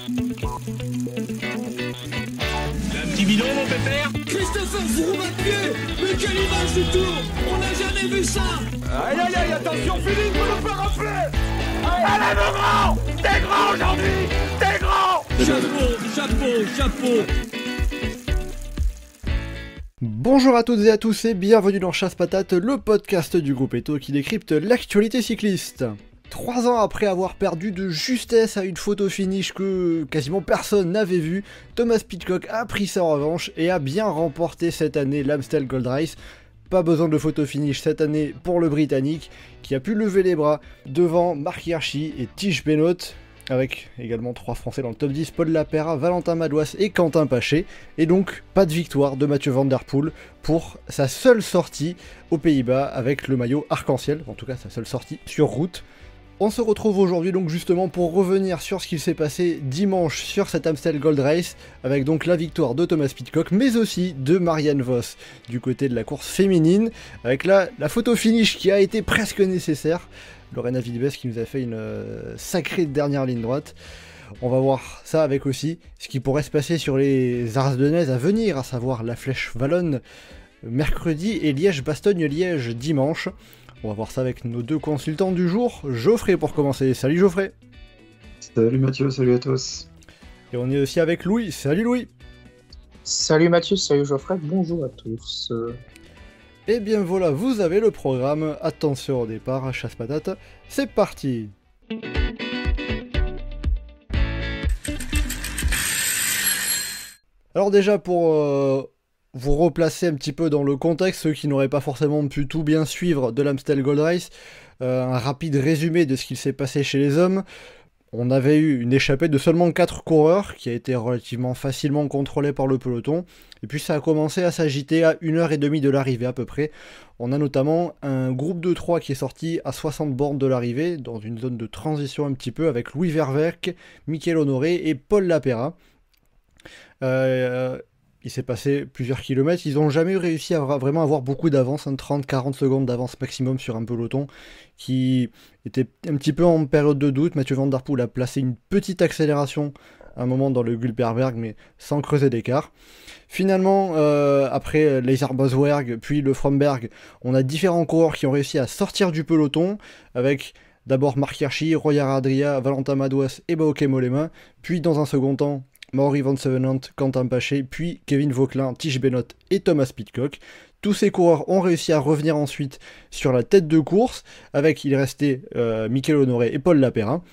Un petit bidon, mon pépère. Christopher Froome à pied. Mais quelle image du tour. On n'a jamais vu ça. Aïe aïe aïe, attention Philippe, vous nous faire rafler. Allez mon grand, t'es grand aujourd'hui, t'es grand. Chapeau. Bonjour à toutes et à tous et bienvenue dans Chasse Patate, le podcast du groupe Eto qui décrypte l'actualité cycliste. 3 ans après avoir perdu de justesse à une photo finish que quasiment personne n'avait vue, Thomas Pidcock a pris sa revanche et a bien remporté cette année l'Amstel Gold Race. Pas besoin de photo finish cette année pour le Britannique qui a pu lever les bras devant Mark Hirschi et Tish Benoot, avec également 3 Français dans le top 10, Paul Lapera, Valentin Madouas et Quentin Paché, et donc pas de victoire de Mathieu Van Der Poel pour sa seule sortie aux Pays-Bas avec le maillot arc-en-ciel, en tout cas sa seule sortie sur route. On se retrouve aujourd'hui donc justement pour revenir sur ce qu'il s'est passé dimanche sur cette Amstel Gold Race, avec donc la victoire de Thomas Pidcock, mais aussi de Marianne Vos du côté de la course féminine, avec la photo finish qui a été presque nécessaire. Lorena Wiebes qui nous a fait une sacrée dernière ligne droite. On va voir ça avec aussi ce qui pourrait se passer sur les Ardennaises à venir, à savoir la Flèche Wallonne mercredi et Liège-Bastogne-Liège dimanche. On va voir ça avec nos 2 consultants du jour. Geoffrey pour commencer. Salut Geoffrey. Salut Mathieu, salut à tous. Et on est aussi avec Louis. Salut Louis. Salut Mathieu, salut Geoffrey, bonjour à tous. Et bien voilà, vous avez le programme. Attention au départ, chasse patate. C'est parti. Alors déjà pour vous replacer un petit peu dans le contexte, ceux qui n'auraient pas forcément pu tout bien suivre de l'Amstel Gold Race, un rapide résumé de ce qu'il s'est passé chez les hommes. On avait eu une échappée de seulement 4 coureurs, qui a été relativement facilement contrôlée par le peloton, et puis ça a commencé à s'agiter à 1h30 de l'arrivée à peu près. On a notamment un groupe de 3 qui est sorti à 60 bornes de l'arrivée, dans une zone de transition un petit peu, avec Louis Verwerck, Michael Honoré et Paul Lapera. Il s'est passé plusieurs kilomètres, ils n'ont jamais réussi à vraiment avoir beaucoup d'avance, 30-40 secondes d'avance maximum sur un peloton qui était un petit peu en période de doute. Mathieu Van Der Poel a placé une petite accélération à un moment dans le Gulperberg, mais sans creuser d'écart. Finalement, après Leiser Boswerk, puis le Fromberg, on a différents coureurs qui ont réussi à sortir du peloton, avec d'abord Mark Hirschi, Royer Adria, Valentin Madouas et Bauke Mollema, puis dans un second temps, Maury Van Sevenant, Quentin Paché, puis Kevin Vauquelin, Tish Benoot et Thomas Pidcock. Tous ces coureurs ont réussi à revenir ensuite sur la tête de course, avec il restait Michael Honoré et Paul Lapera.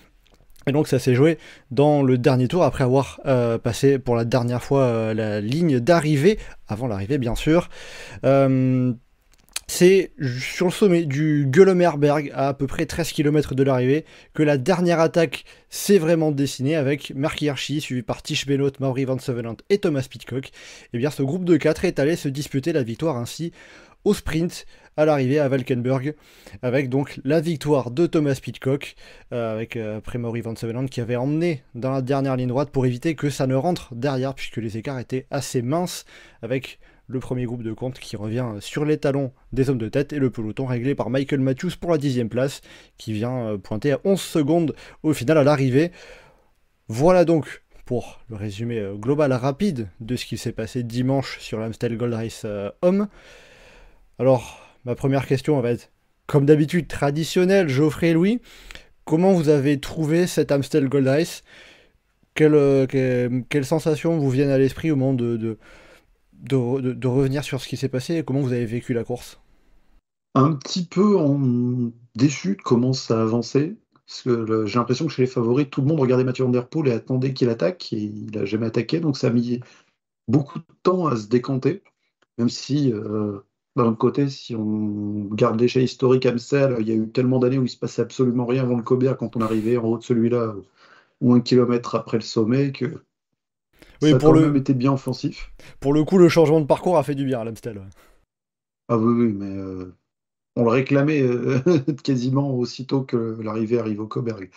Et donc ça s'est joué dans le dernier tour, après avoir passé pour la dernière fois la ligne d'arrivée, avant l'arrivée bien sûr. C'est sur le sommet du Gullemerberg, à peu près 13 km de l'arrivée, que la dernière attaque s'est vraiment dessinée, avec Mark Hirschi, suivi par Tish Benoot, Maury Van Sevenant et Thomas Pidcock. Et bien ce groupe de 4 est allé se disputer la victoire ainsi au sprint à l'arrivée à Valkenburg, avec donc la victoire de Thomas Pidcock, avec après Maury Van Sevenant qui avait emmené dans la dernière ligne droite pour éviter que ça ne rentre derrière, puisque les écarts étaient assez minces, avec le premier groupe de compte qui revient sur les talons des hommes de tête, et le peloton réglé par Michael Matthews pour la 10e place, qui vient pointer à 11 secondes au final à l'arrivée. Voilà donc pour le résumé global rapide de ce qui s'est passé dimanche sur l'Amstel Gold Race Homme. Alors, ma première question va être, comme d'habitude, traditionnelle. Geoffrey et Louis, comment vous avez trouvé cette Amstel Gold Race ? Quelles sensations vous viennent à l'esprit au moment de revenir sur ce qui s'est passé, et comment vous avez vécu la course? Un petit peu déçu de comment ça avançait, parce que j'ai l'impression que chez les favoris, tout le monde regardait Mathieu Van Der Poel et attendait qu'il attaque, et il n'a jamais attaqué, donc ça a mis beaucoup de temps à se décanter, même si, d'un autre côté, si on garde l'échelle historique Amstel, il y a eu tellement d'années où il se passait absolument rien avant le Cobert quand on arrivait en haut de celui-là, ou 1 kilomètre après le sommet, que Oui, ça a quand même été bien offensif. Pour le coup, le changement de parcours a fait du bien à l'Amstel. Ah oui, mais on le réclamait quasiment aussitôt que l'arrivée arrive au Coburg.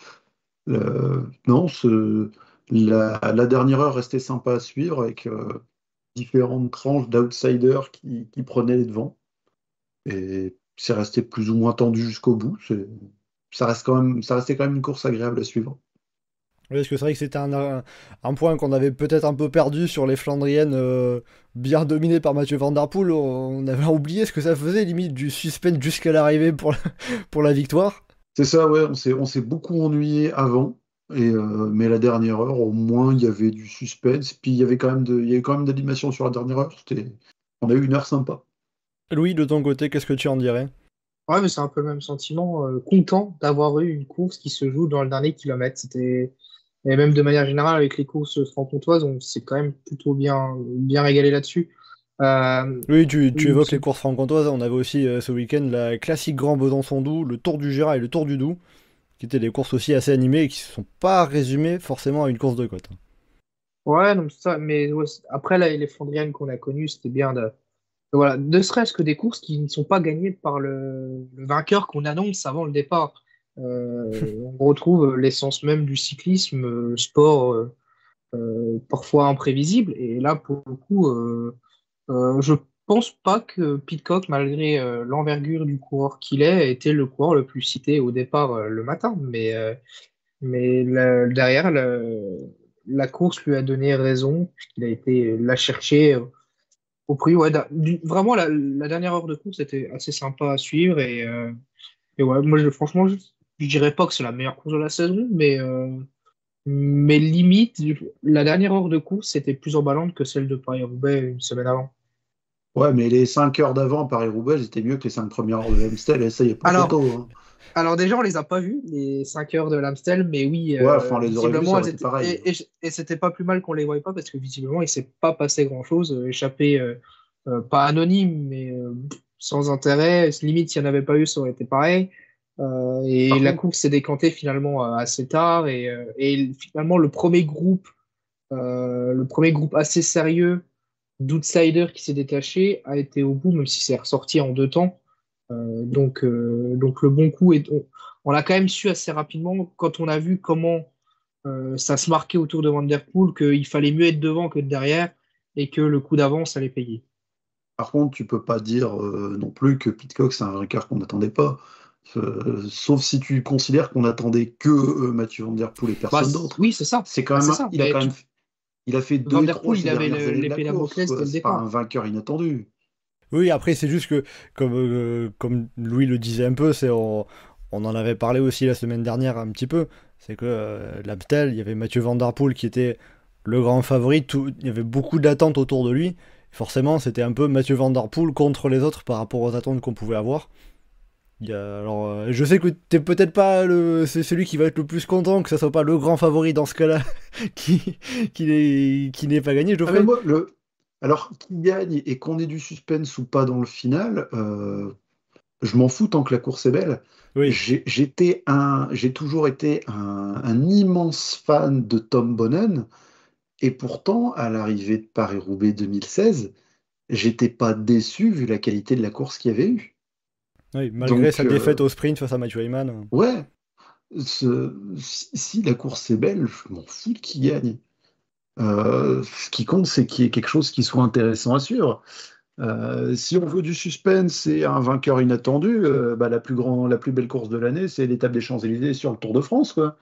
Non, la dernière heure restait sympa à suivre, avec différentes tranches d'outsiders qui prenaient les devants. Et c'est resté plus ou moins tendu jusqu'au bout. Ça restait quand même une course agréable à suivre. Oui, parce que c'est vrai que c'était un point qu'on avait peut-être un peu perdu sur les Flandriennes bien dominées par Mathieu Van Der Poel. On avait oublié ce que ça faisait, limite du suspense jusqu'à l'arrivée pour la victoire. C'est ça, ouais, on s'est beaucoup ennuyé avant, mais la dernière heure, au moins, il y avait du suspense, puis il y avait quand même de l'animation sur la dernière heure. On a eu une heure sympa. Louis, de ton côté, qu'est-ce que tu en dirais? Ouais, mais c'est un peu le même sentiment. Content d'avoir eu une course qui se joue dans le dernier kilomètre. Et même de manière générale, avec les courses franc-comtoises, on s'est quand même plutôt bien régalé là-dessus. Oui, tu Oui, évoques les courses franc-comtoises. On avait aussi ce week-end la classique Grand Besançon-Doubs, le Tour du Jura et le Tour du Doubs, qui étaient des courses aussi assez animées et qui ne se sont pas résumées forcément à une course de côte. ouais, non, c'est ça. Mais ouais, après, là, les Flandriennes qu'on a connues, c'était bien voilà, ne serait-ce que des courses qui ne sont pas gagnées par le vainqueur qu'on annonce avant le départ. On retrouve l'essence même du cyclisme, sport parfois imprévisible. Et là, pour le coup, je pense pas que Pidcock, malgré l'envergure du coureur qu'il est, était le coureur le plus cité au départ le matin. Mais derrière, la course lui a donné raison, puisqu'il a été la chercher au prix. Ouais, vraiment, la dernière heure de course était assez sympa à suivre. Et ouais, moi, franchement, je dirais pas que c'est la meilleure course de la saison, mais limite, la dernière heure de course, c'était plus emballante que celle de Paris-Roubaix une semaine avant. Ouais, mais les 5 heures d'avant à Paris-Roubaix, c'était mieux que les 5 premières heures de Amstel, et ça, il n'y a pas Alors, photo. Hein. alors déjà, on les a pas vus, les 5 heures de l'Amstel, mais oui, Ouais, enfin, on les aurait vus, ça visiblement, aurait été pareil. et c'était pas plus mal qu'on les voyait pas, parce que visiblement, il s'est pas passé grand-chose, échappé, pas anonyme, mais sans intérêt. Limite, s'il n'y en avait pas eu, ça aurait été pareil. Et Par la contre, course s'est décantée finalement assez tard, et finalement, le premier groupe assez sérieux d'outsiders qui s'est détaché a été au bout, même si c'est ressorti en 2 temps. Donc le bon coup, on l'a quand même su assez rapidement quand on a vu comment ça se marquait autour de Van Der Poel, qu'il fallait mieux être devant que derrière et que le coup d'avance allait payer. par contre, tu peux pas dire non plus que Pidcock, c'est un vainqueur qu'on n'attendait pas. Sauf si tu considères qu'on attendait que Mathieu Van Der Poel et Bah, personne d'autre. oui, c'est ça. C'est quand Bah, c'est même, ça. il a quand même, il a fait Van deux et Der trois Poel, ces il avait dernières années de la l'épée course, Damoclès dès quoi. le C'est pas un départ. vainqueur inattendu. Oui, après, c'est juste que, comme Louis le disait un peu, on en avait parlé aussi la semaine dernière un petit peu. C'est que l'Amstel, il y avait Mathieu Van Der Poel qui était le grand favori. Il y avait beaucoup d'attentes autour de lui. Forcément, c'était un peu Mathieu Van Der Poel contre les autres par rapport aux attentes qu'on pouvait avoir. Alors, je sais que t'es peut-être pas c'est celui qui va être le plus content que ça soit pas le grand favori dans ce cas-là qui n'ait pas gagné, Ah mais Geoffrey. moi, alors qu'il gagne et qu'on ait du suspense ou pas dans le final, je m'en fous tant que la course est belle. Oui, J'ai toujours été un immense fan de Tom Bonnen, et pourtant, à l'arrivée de Paris-Roubaix 2016, j'étais pas déçu vu la qualité de la course qu'il y avait eu. oui, malgré Donc, sa défaite au sprint face à Mathieu Hayman. ouais, si la course est belle, je m'en fous de qui gagne. Ce qui compte, c'est qu'il y ait quelque chose qui soit intéressant à suivre. Si on veut du suspense et un vainqueur inattendu, bah, la plus belle course de l'année, c'est l'étape des Champs-Élysées sur le Tour de France, quoi.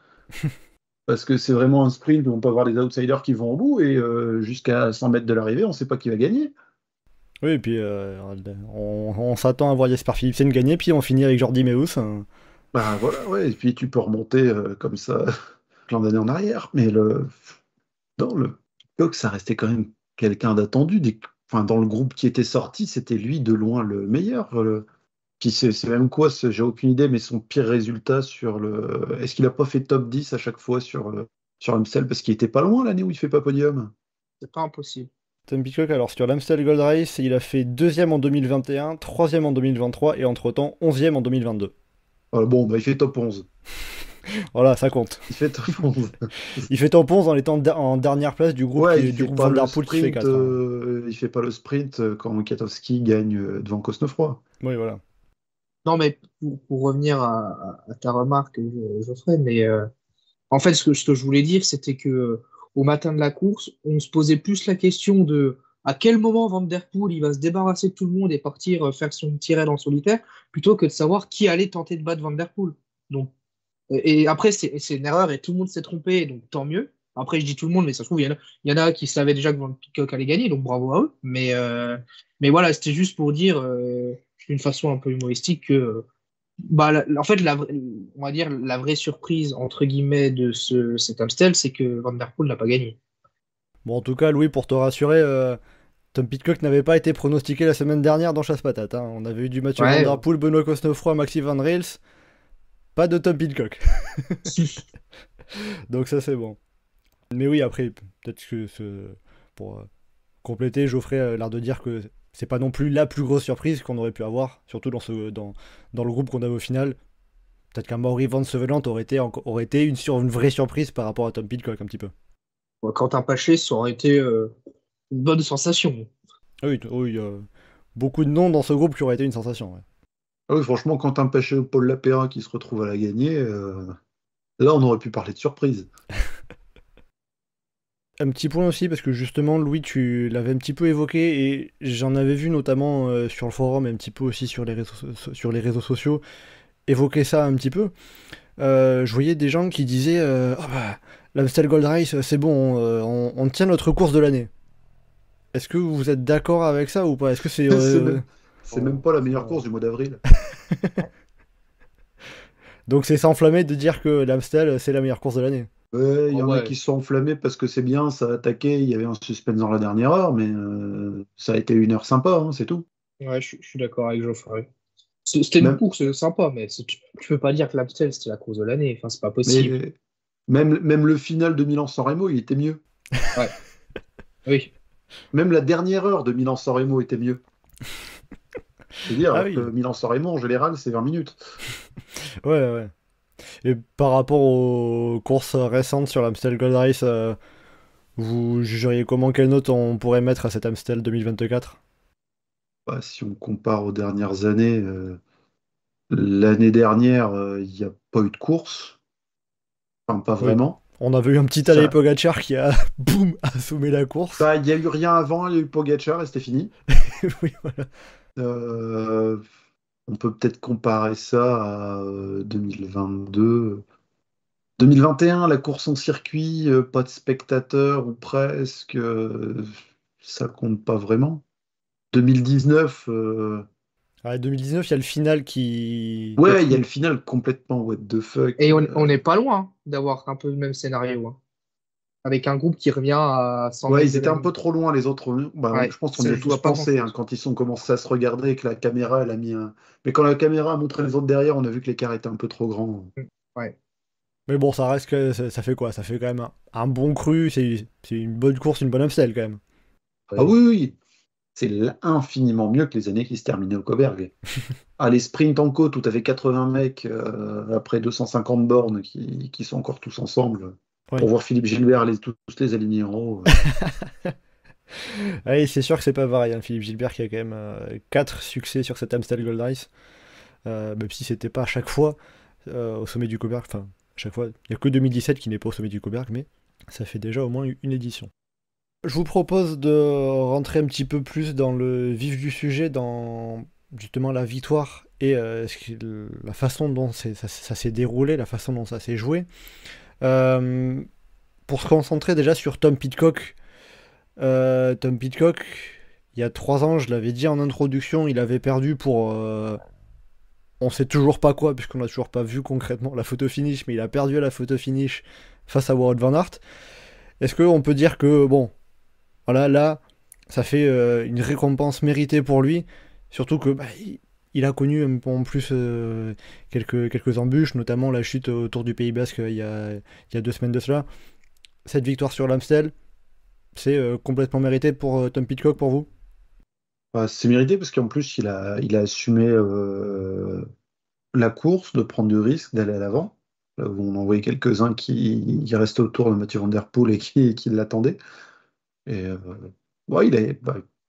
Parce que c'est vraiment un sprint où on peut avoir les outsiders qui vont au bout et jusqu'à 100 mètres de l'arrivée, on ne sait pas qui va gagner. Oui, et puis on s'attend à voir Jasper Philipsen gagner, puis on finit avec Jordi Meus. Bah voilà, ouais, et puis tu peux remonter comme ça plein d'années en arrière. Mais dans le Coq, ça restait quand même quelqu'un d'attendu. Enfin, dans le groupe qui était sorti, c'était lui de loin le meilleur. Puis c'est même quoi, j'ai aucune idée, mais son pire résultat sur le. Est-ce qu'il a pas fait top 10 à chaque fois sur Amstel? Parce qu'il était pas loin l'année où il fait pas podium. C'est pas impossible. Tom Pitcock, alors sur l'Amstel Gold Race, il a fait 2e en 2021, 3e en 2023 et entre-temps 11e en 2022. Bon, bah, il fait top 11. Voilà, ça compte. Il fait top 11. Il fait top 11 en étant en dernière place du groupe, Ouais, il du fait groupe pas Van le Der Poel qui fait sprint, 4. il fait pas le sprint quand Kwiatkowski gagne devant Cosnefroy. Oui, voilà. Non, mais pour revenir à ta remarque, Geoffrey, mais en fait, ce que je voulais dire, c'était que au matin de la course, on se posait plus la question de à quel moment Van Der Poel il va se débarrasser de tout le monde et partir faire son petit raid en solitaire, plutôt que de savoir qui allait tenter de battre Van Der Poel. Donc, Et après, c'est une erreur et tout le monde s'est trompé, donc tant mieux. Après, je dis tout le monde, mais ça se trouve, il y en a qui savaient déjà que Van Peacock allait gagner, donc bravo à eux. Mais voilà, c'était juste pour dire, d'une façon un peu humoristique, que en fait, on va dire la vraie surprise, entre guillemets, de cet Amstel, c'est que Van Der Poel n'a pas gagné. Bon, en tout cas, Louis, pour te rassurer, Tom Pidcock n'avait pas été pronostiqué la semaine dernière dans Chasse Patate. Hein. On avait eu du Mathieu Van Der Poel, Benoît Cosnefroy, Maxime Van Rails. Pas de Tom Pidcock. Donc ça, c'est bon. Mais oui, après, peut-être que pour compléter, Geoffrey a l'air de dire que c'est pas non plus la plus grosse surprise qu'on aurait pu avoir, surtout dans le groupe qu'on avait au final. Peut-être qu'un Maury Van Sevelant aurait été une vraie surprise par rapport à Tom Pidcock un petit peu. Quentin Paché, ça aurait été une bonne sensation. Oui, il y a beaucoup de noms dans ce groupe qui auraient été une sensation. Ouais. Ah oui, franchement, Quentin Paché ou Paul Lapéra qui se retrouvent à la gagner, là on aurait pu parler de surprise. Un petit point aussi, parce que justement, Louis, tu l'avais un petit peu évoqué, et j'en avais vu notamment sur le forum, et un petit peu aussi sur les réseaux sociaux, évoquer ça un petit peu. Je voyais des gens qui disaient l'Amstel Gold Race, c'est bon, on tient notre course de l'année. Est-ce que vous êtes d'accord avec ça ou pas? Est-ce que c'est... c'est même pas la meilleure course du mois d'avril. Donc c'est s'enflammer de dire que l'Amstel, c'est la meilleure course de l'année. Ouais, il y en a qui se sont enflammés parce que c'est bien, ça a attaqué, il y avait un suspense dans la dernière heure, mais ça a été une heure sympa, hein, c'est tout. Ouais, je suis d'accord avec Geoffrey. C'était une course sympa, mais tu peux pas dire que l'Amstel c'était la course de l'année, enfin c'est pas possible. Mais même le final de Milan-San Remo, il était mieux. Ouais. Oui. Même la dernière heure de Milan-San Remo était mieux. C'est-à-dire que Milan-San Remo, en général, c'est 20 minutes. Ouais. Et par rapport aux courses récentes sur l'Amstel Gold Race, vous jugeriez comment, quelle note on pourrait mettre à cet Amstel 2024? Si on compare aux dernières années, l'année dernière, il n'y a pas eu de course. Enfin, pas vraiment. On avait eu un petit Tadej Pogacar qui a boum assommé la course. Il n'y a eu rien avant, il y a eu Pogacar et c'était fini. Oui, voilà. On peut peut-être comparer ça à 2022. 2021, la course en circuit, pas de spectateurs ou presque, ça compte pas vraiment. 2019. 2019, il y a le final qui. Ouais, il y a le final complètement what the fuck. Et on n'est pas loin d'avoir un peu le même scénario. Hein. Avec un groupe qui revient à 100 Ouais, ils étaient un peu trop loin, les autres. Ouais, je pense qu'on y a tout à penser quand ils ont commencé à se regarder et que la caméra, elle a mis un. Mais quand la caméra a montré les autres derrière, on a vu que l'écart était un peu trop grand. Ouais. Mais bon, ça reste que ça fait quoi? Ça fait quand même un bon cru, c'est une bonne course, une bonne Amstel quand même. Ah oui. C'est infiniment mieux que les années qui se terminaient au Coburg. Les sprints en côte où tu avais 80 mecs après 250 bornes qui sont encore tous ensemble pour voir Philippe Gilbert tous les aligner en haut. Oui, c'est sûr que c'est pas pareil. Hein. Philippe Gilbert qui a quand même 4 succès sur cet Amstel Gold Race. Même si c'était pas à chaque fois au sommet du Coburg. Enfin, à chaque fois, il n'y a que 2017 qui n'est pas au sommet du Coburg, mais ça fait déjà au moins une édition. Je vous propose de rentrer un petit peu plus dans le vif du sujet, dans justement la victoire et la façon dont ça s'est déroulé, la façon dont ça s'est joué. Pour se concentrer déjà sur Tom Pidcock. Tom Pidcock, il y a 3 ans, je l'avais dit en introduction, il avait perdu pour... on sait toujours pas quoi, puisqu'on n'a toujours pas vu concrètement la photo finish, mais il a perdu à la photo finish face à Wout van Aert. Est-ce qu'on peut dire que, bon... Voilà, là, ça fait une récompense méritée pour lui, surtout que il a connu en plus quelques embûches, notamment la chute autour du Pays Basque il y a 2 semaines de cela. Cette victoire sur l'Amstel, c'est complètement mérité pour Tom Pidcock pour vous? C'est mérité parce qu'en plus il a assumé la course, de prendre du risque, d'aller à l'avant. On en voyait quelques-uns qui restaient autour de Mathieu Van Der Poel et qui l'attendaient. Et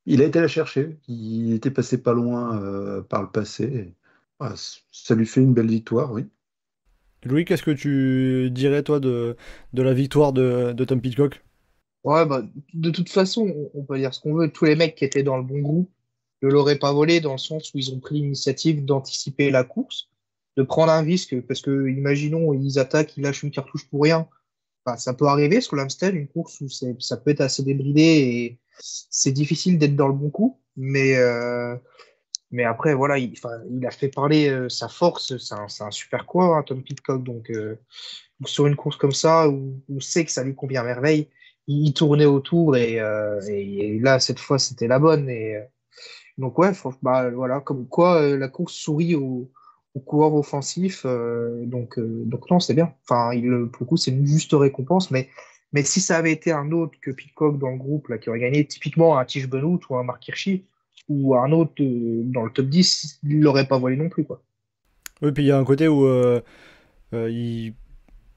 il a été la chercher. Il était passé pas loin par le passé. Ça lui fait une belle victoire, oui. Louis, qu'est-ce que tu dirais, toi, de la victoire de Tom Pidcock? Ouais, de toute façon, on peut dire ce qu'on veut. Tous les mecs qui étaient dans le bon groupe ne l'auraient pas volé dans le sens où ils ont pris l'initiative d'anticiper la course. de prendre un risque, parce que imaginons, ils attaquent, ils lâchent une cartouche pour rien. Enfin, ça peut arriver sur l'Amstel, une course où ça peut être assez débridé et c'est difficile d'être dans le bon coup. Mais après, voilà, il a fait parler sa force. C'est un super coureur, hein, Tom Pidcock. Donc, sur une course comme ça, où on sait que ça lui convient à merveille, il tournait autour et là, cette fois, c'était la bonne. Donc, ouais, bah, voilà, comme quoi la course sourit aux coureurs offensifs. Donc non, c'est bien. Enfin, pour le coup, c'est une juste récompense. Mais si ça avait été un autre que Pidcock dans le groupe là, qui aurait gagné, typiquement un Tish Benoît ou un Mark Hirschi, ou un autre dans le top 10, il l'aurait pas volé non plus, quoi. Oui, puis il y a un côté où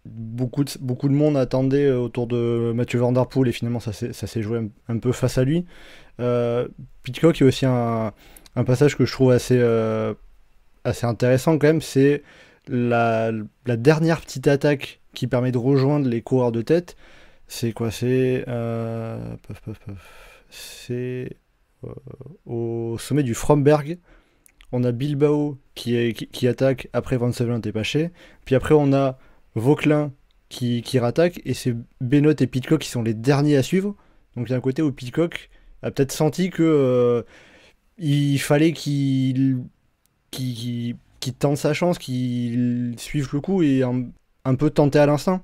beaucoup de monde attendait autour de Mathieu Van Der Poel et finalement ça s'est joué un peu face à lui. Pidcock, il y a aussi un passage que je trouve assez intéressant quand même, c'est la dernière petite attaque qui permet de rejoindre les coureurs de tête. C'est quoi? C'est au sommet du Fromberg. On a Bilbao qui attaque après Van Sevelent et Paché. Puis après, on a Vauquelin qui rattaque. Et c'est Benoît et Pidcock qui sont les derniers à suivre. Donc il y a un côté où Pidcock a peut-être senti que il fallait qu'il tente sa chance, qu'il suive le coup et un peu tenter à l'instinct.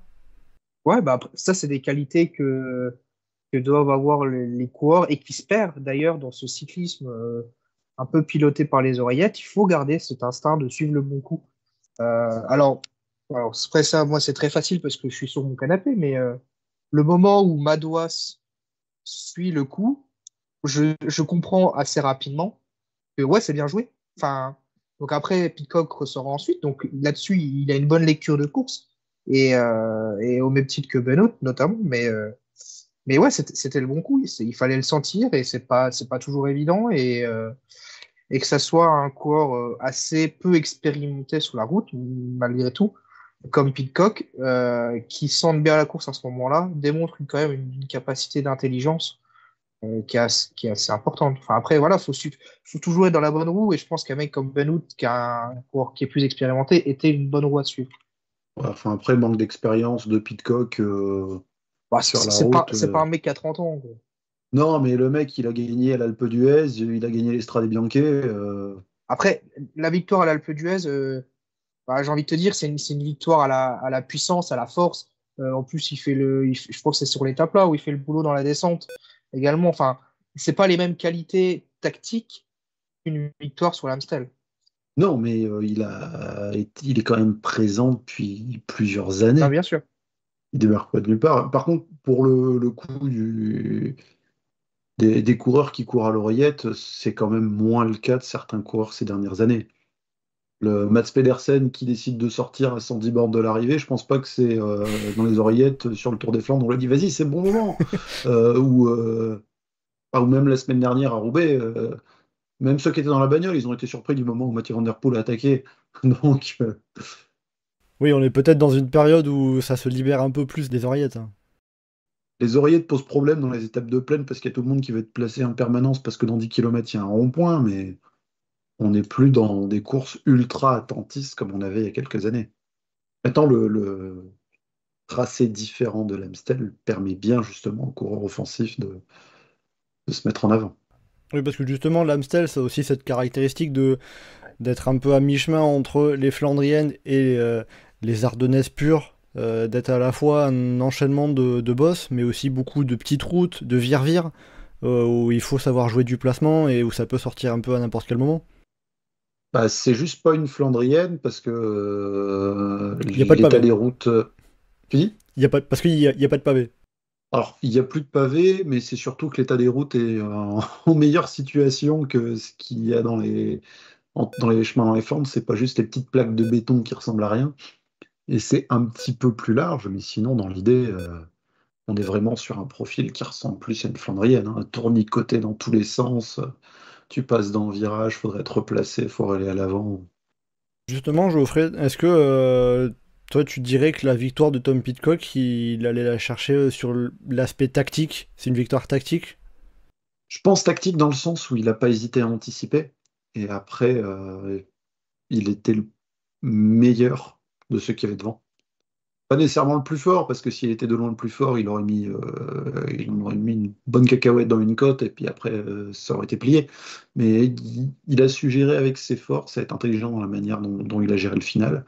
Ouais, bah après, ça, c'est des qualités que doivent avoir les coureurs et qui se perdent d'ailleurs dans ce cyclisme un peu piloté par les oreillettes. Il faut garder cet instinct de suivre le bon coup. Alors après ça, moi, c'est très facile parce que je suis sur mon canapé, mais le moment où Madouas suit le coup, je comprends assez rapidement que ouais, c'est bien joué. Enfin, donc après, Pidcock ressort ensuite. Donc là-dessus, il a une bonne lecture de course et au même titre que Benoît notamment. Mais ouais, c'était le bon coup. Il fallait le sentir et c'est pas toujours évident et que ça soit un coureur assez peu expérimenté sur la route malgré tout, comme Pidcock, qui sente bien la course à ce moment-là, démontre quand même une capacité d'intelligence qui est assez importante. Enfin, après, voilà, faut toujours être dans la bonne roue, et je pense qu'un mec comme Benoît, qui est plus expérimenté, était une bonne roue à suivre. Ouais, enfin, après, manque d'expérience de Pidcock Bah, sur la c'est route. pas un mec qui a 30 ans, quoi. Non, mais le mec, il a gagné à l'Alpe d'Huez, il a gagné l'Estrade Bianche. Après, la victoire à l'Alpe d'Huez, bah, j'ai envie de te dire, c'est une victoire à la puissance, à la force. En plus, je crois que c'est sur l'étape là où il fait le boulot dans la descente également. Enfin, c'est pas les mêmes qualités tactiques qu'une victoire sur l'Amstel. Non, mais il est quand même présent depuis plusieurs Non, années. bien sûr. Il démarre pas de nulle part. Par contre, pour le coup des coureurs qui courent à l'oreillette, c'est quand même moins le cas de certains coureurs ces dernières années. Le Mats Pedersen qui décide de sortir à 110 bornes de l'arrivée, je pense pas que c'est dans les oreillettes sur le Tour des Flandres, on lui dit vas-y, c'est le bon moment. Ou même la semaine dernière à Roubaix, même ceux qui étaient dans la bagnole, ils ont été surpris du moment où Mathieu Van Der Poel a attaqué. Donc, Oui, on est peut-être dans une période où ça se libère un peu plus des oreillettes, hein. les oreillettes posent problème dans les étapes de plaine parce qu'il y a tout le monde qui veut être placé en permanence parce que dans 10 km, il y a un rond-point, mais on n'est plus dans des courses ultra attentistes comme on avait il y a quelques années. Maintenant, le tracé différent de l'Amstel permet bien justement aux coureurs offensifs de se mettre en avant. Oui, parce que justement, l'Amstel, ça a aussi cette caractéristique d'être un peu à mi-chemin entre les Flandriennes et les Ardennaises pures, d'être à la fois un enchaînement de bosses, mais aussi beaucoup de petites routes, de vire-vire, où il faut savoir jouer du placement et où ça peut sortir un peu à n'importe quel moment. Bah, c'est juste pas une Flandrienne parce que Il n'y a pas de l'état pavé. des routes. Puis, Parce qu'il y a pas de pavé. alors, il n'y a plus de pavés, mais c'est surtout que l'état des routes est en meilleure situation que ce qu'il y a dans les chemins dans les Flandres. C'est pas juste les petites plaques de béton qui ressemblent à rien. Et c'est un petit peu plus large, mais sinon, dans l'idée, on est vraiment sur un profil qui ressemble plus à une Flandrienne, hein. Un tourniqueté dans tous les sens. Tu passes dans le virage, faudrait être replacé, faut aller à l'avant. Justement, Geoffrey, est-ce que toi, tu dirais que la victoire de Tom Pidcock, il allait la chercher sur l'aspect tactique? C'est une victoire tactique? Je pense tactique dans le sens où il n'a pas hésité à anticiper. Et après, il était meilleur de ceux qui avaient devant. Pas nécessairement le plus fort, parce que s'il était de loin le plus fort, il aurait mis une bonne cacahuète dans une côte, et puis après, ça aurait été plié. Mais il a su gérer avec ses forces, être intelligent dans la manière dont il a géré le final.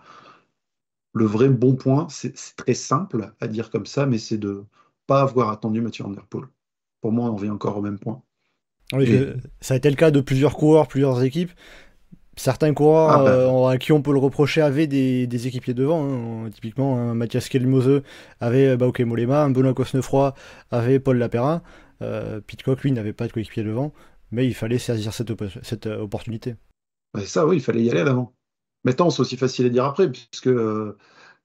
Le vrai bon point, c'est très simple à dire comme ça, mais c'est de pas avoir attendu Mathieu Van Der Poel. Pour moi, on revient encore au même point. Oui, Et- ça a été le cas de plusieurs coureurs, plusieurs équipes. Certains coureurs Ah bah, à qui on peut le reprocher avaient des équipiers devant. Hein. Typiquement, Mathias Kelmose avait Bauke Mollema, un Benoît Cosnefroy avait Paul Lapéra. Pidcock, lui, n'avait pas de coéquipier devant, mais il fallait saisir cette opportunité. bah, ça, oui, il fallait y aller à l'avant. Maintenant, c'est aussi facile à dire après, puisque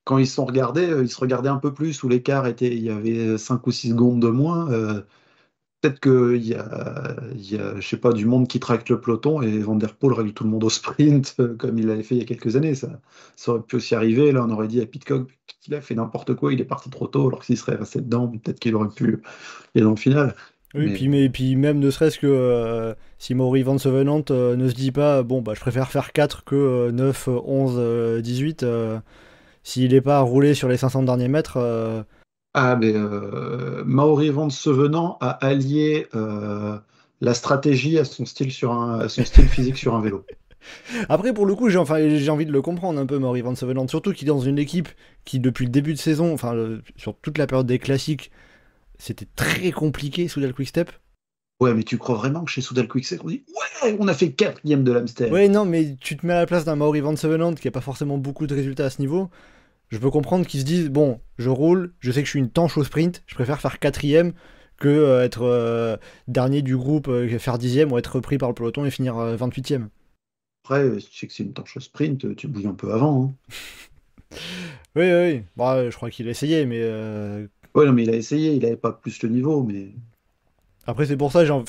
quand ils se sont regardés, ils se regardaient un peu plus, où l'écart était, il y avait 5 ou 6 secondes de moins. Peut-être qu'il y a, je sais pas, du monde qui traque le peloton et Van Der Poel règle tout le monde au sprint, comme il l'avait fait il y a quelques années. Ça aurait pu aussi arriver. Là, on aurait dit à Pidcock qu'il a fait n'importe quoi, il est parti trop tôt, alors que s'il serait resté dedans, peut-être qu'il aurait pu aller dans le final. Oui, Mais puis même ne serait-ce que si Maury Van Sevenant ne se dit pas, bon, bah, je préfère faire 4 que 9, 11, 18, s'il n'est pas roulé sur les 500 derniers mètres. Maori Van Sevenant a allié la stratégie à son style physique sur un vélo. Après, pour le coup, j'ai envie de le comprendre un peu, Maury Van Sevenant, surtout qu'il est dans une équipe qui, depuis le début de saison, sur toute la période des classiques, c'était très compliqué sous le Quick Step. Ouais, mais tu crois vraiment que chez Soudal Quickstep, on dit ouais, on a fait quatrième de l'Amstel. Ouais, non, mais tu te mets à la place d'un Maury Van Sevenant qui a pas forcément beaucoup de résultats à ce niveau. Je peux comprendre qu'ils se disent, bon, je roule, je sais que je suis une tanche au sprint, je préfère faire quatrième que être dernier du groupe, faire dixième ou être repris par le peloton et finir 28e. Après, si tu sais que c'est une torche sprint, tu bouilles un peu avant. Hein. Oui, oui, oui. Bah, je crois qu'il a essayé, mais Ouais, non, mais il a essayé, il n'avait pas plus le niveau, mais après, c'est pour ça, j'ai envie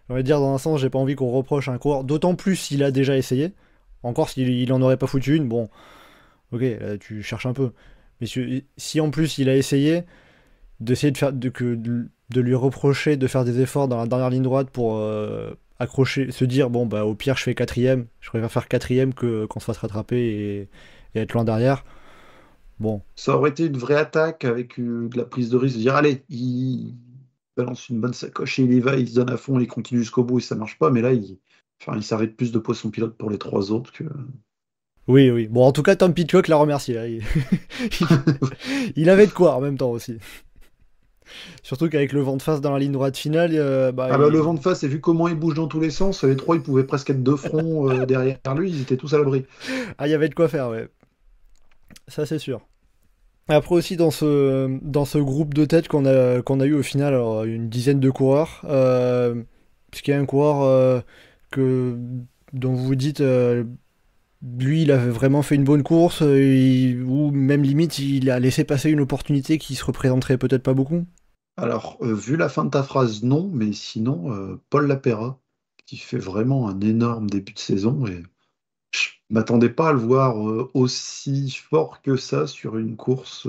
de dire, dans un sens, j'ai pas envie qu'on reproche un coureur, d'autant plus s'il a déjà essayé. Encore s'il en aurait pas foutu une, bon, ok, là, tu cherches un peu. Mais si en plus il a essayé, d'essayer de lui reprocher de faire des efforts dans la dernière ligne droite pour accrocher, se dire, bon, bah, au pire, je fais quatrième, je préfère faire quatrième qu'on se fasse rattraper et être loin derrière. Bon, ça aurait été une vraie attaque avec de la prise de risque, de dire allez, il balance une bonne sacoche et il y va, il se donne à fond, il continue jusqu'au bout et ça marche pas, mais là, il s'arrête plus de poisson pilote pour les trois autres que. oui, oui. Bon, en tout cas, Tom Pitcock l'a remercié. Hein. Il avait de quoi en même temps aussi. Surtout qu'avec le vent de face dans la ligne droite finale, Ah bah le vent de face, et vu comment il bouge dans tous les sens, les trois ils pouvaient presque être deux fronts derrière lui, ils étaient tous à l'abri. ah, il y avait de quoi faire, ouais. Ça, c'est sûr. Après aussi, dans ce groupe de tête qu'on a eu au final, alors, une dizaine de coureurs, parce qu'il y a un coureur dont vous vous dites, lui, il avait vraiment fait une bonne course, ou même limite, il a laissé passer une opportunité qui se représenterait peut-être pas beaucoup. Alors, vu la fin de ta phrase, non, mais sinon, Paul Lapéra, qui fait vraiment un énorme début de saison, et je m'attendais pas à le voir aussi fort que ça sur une course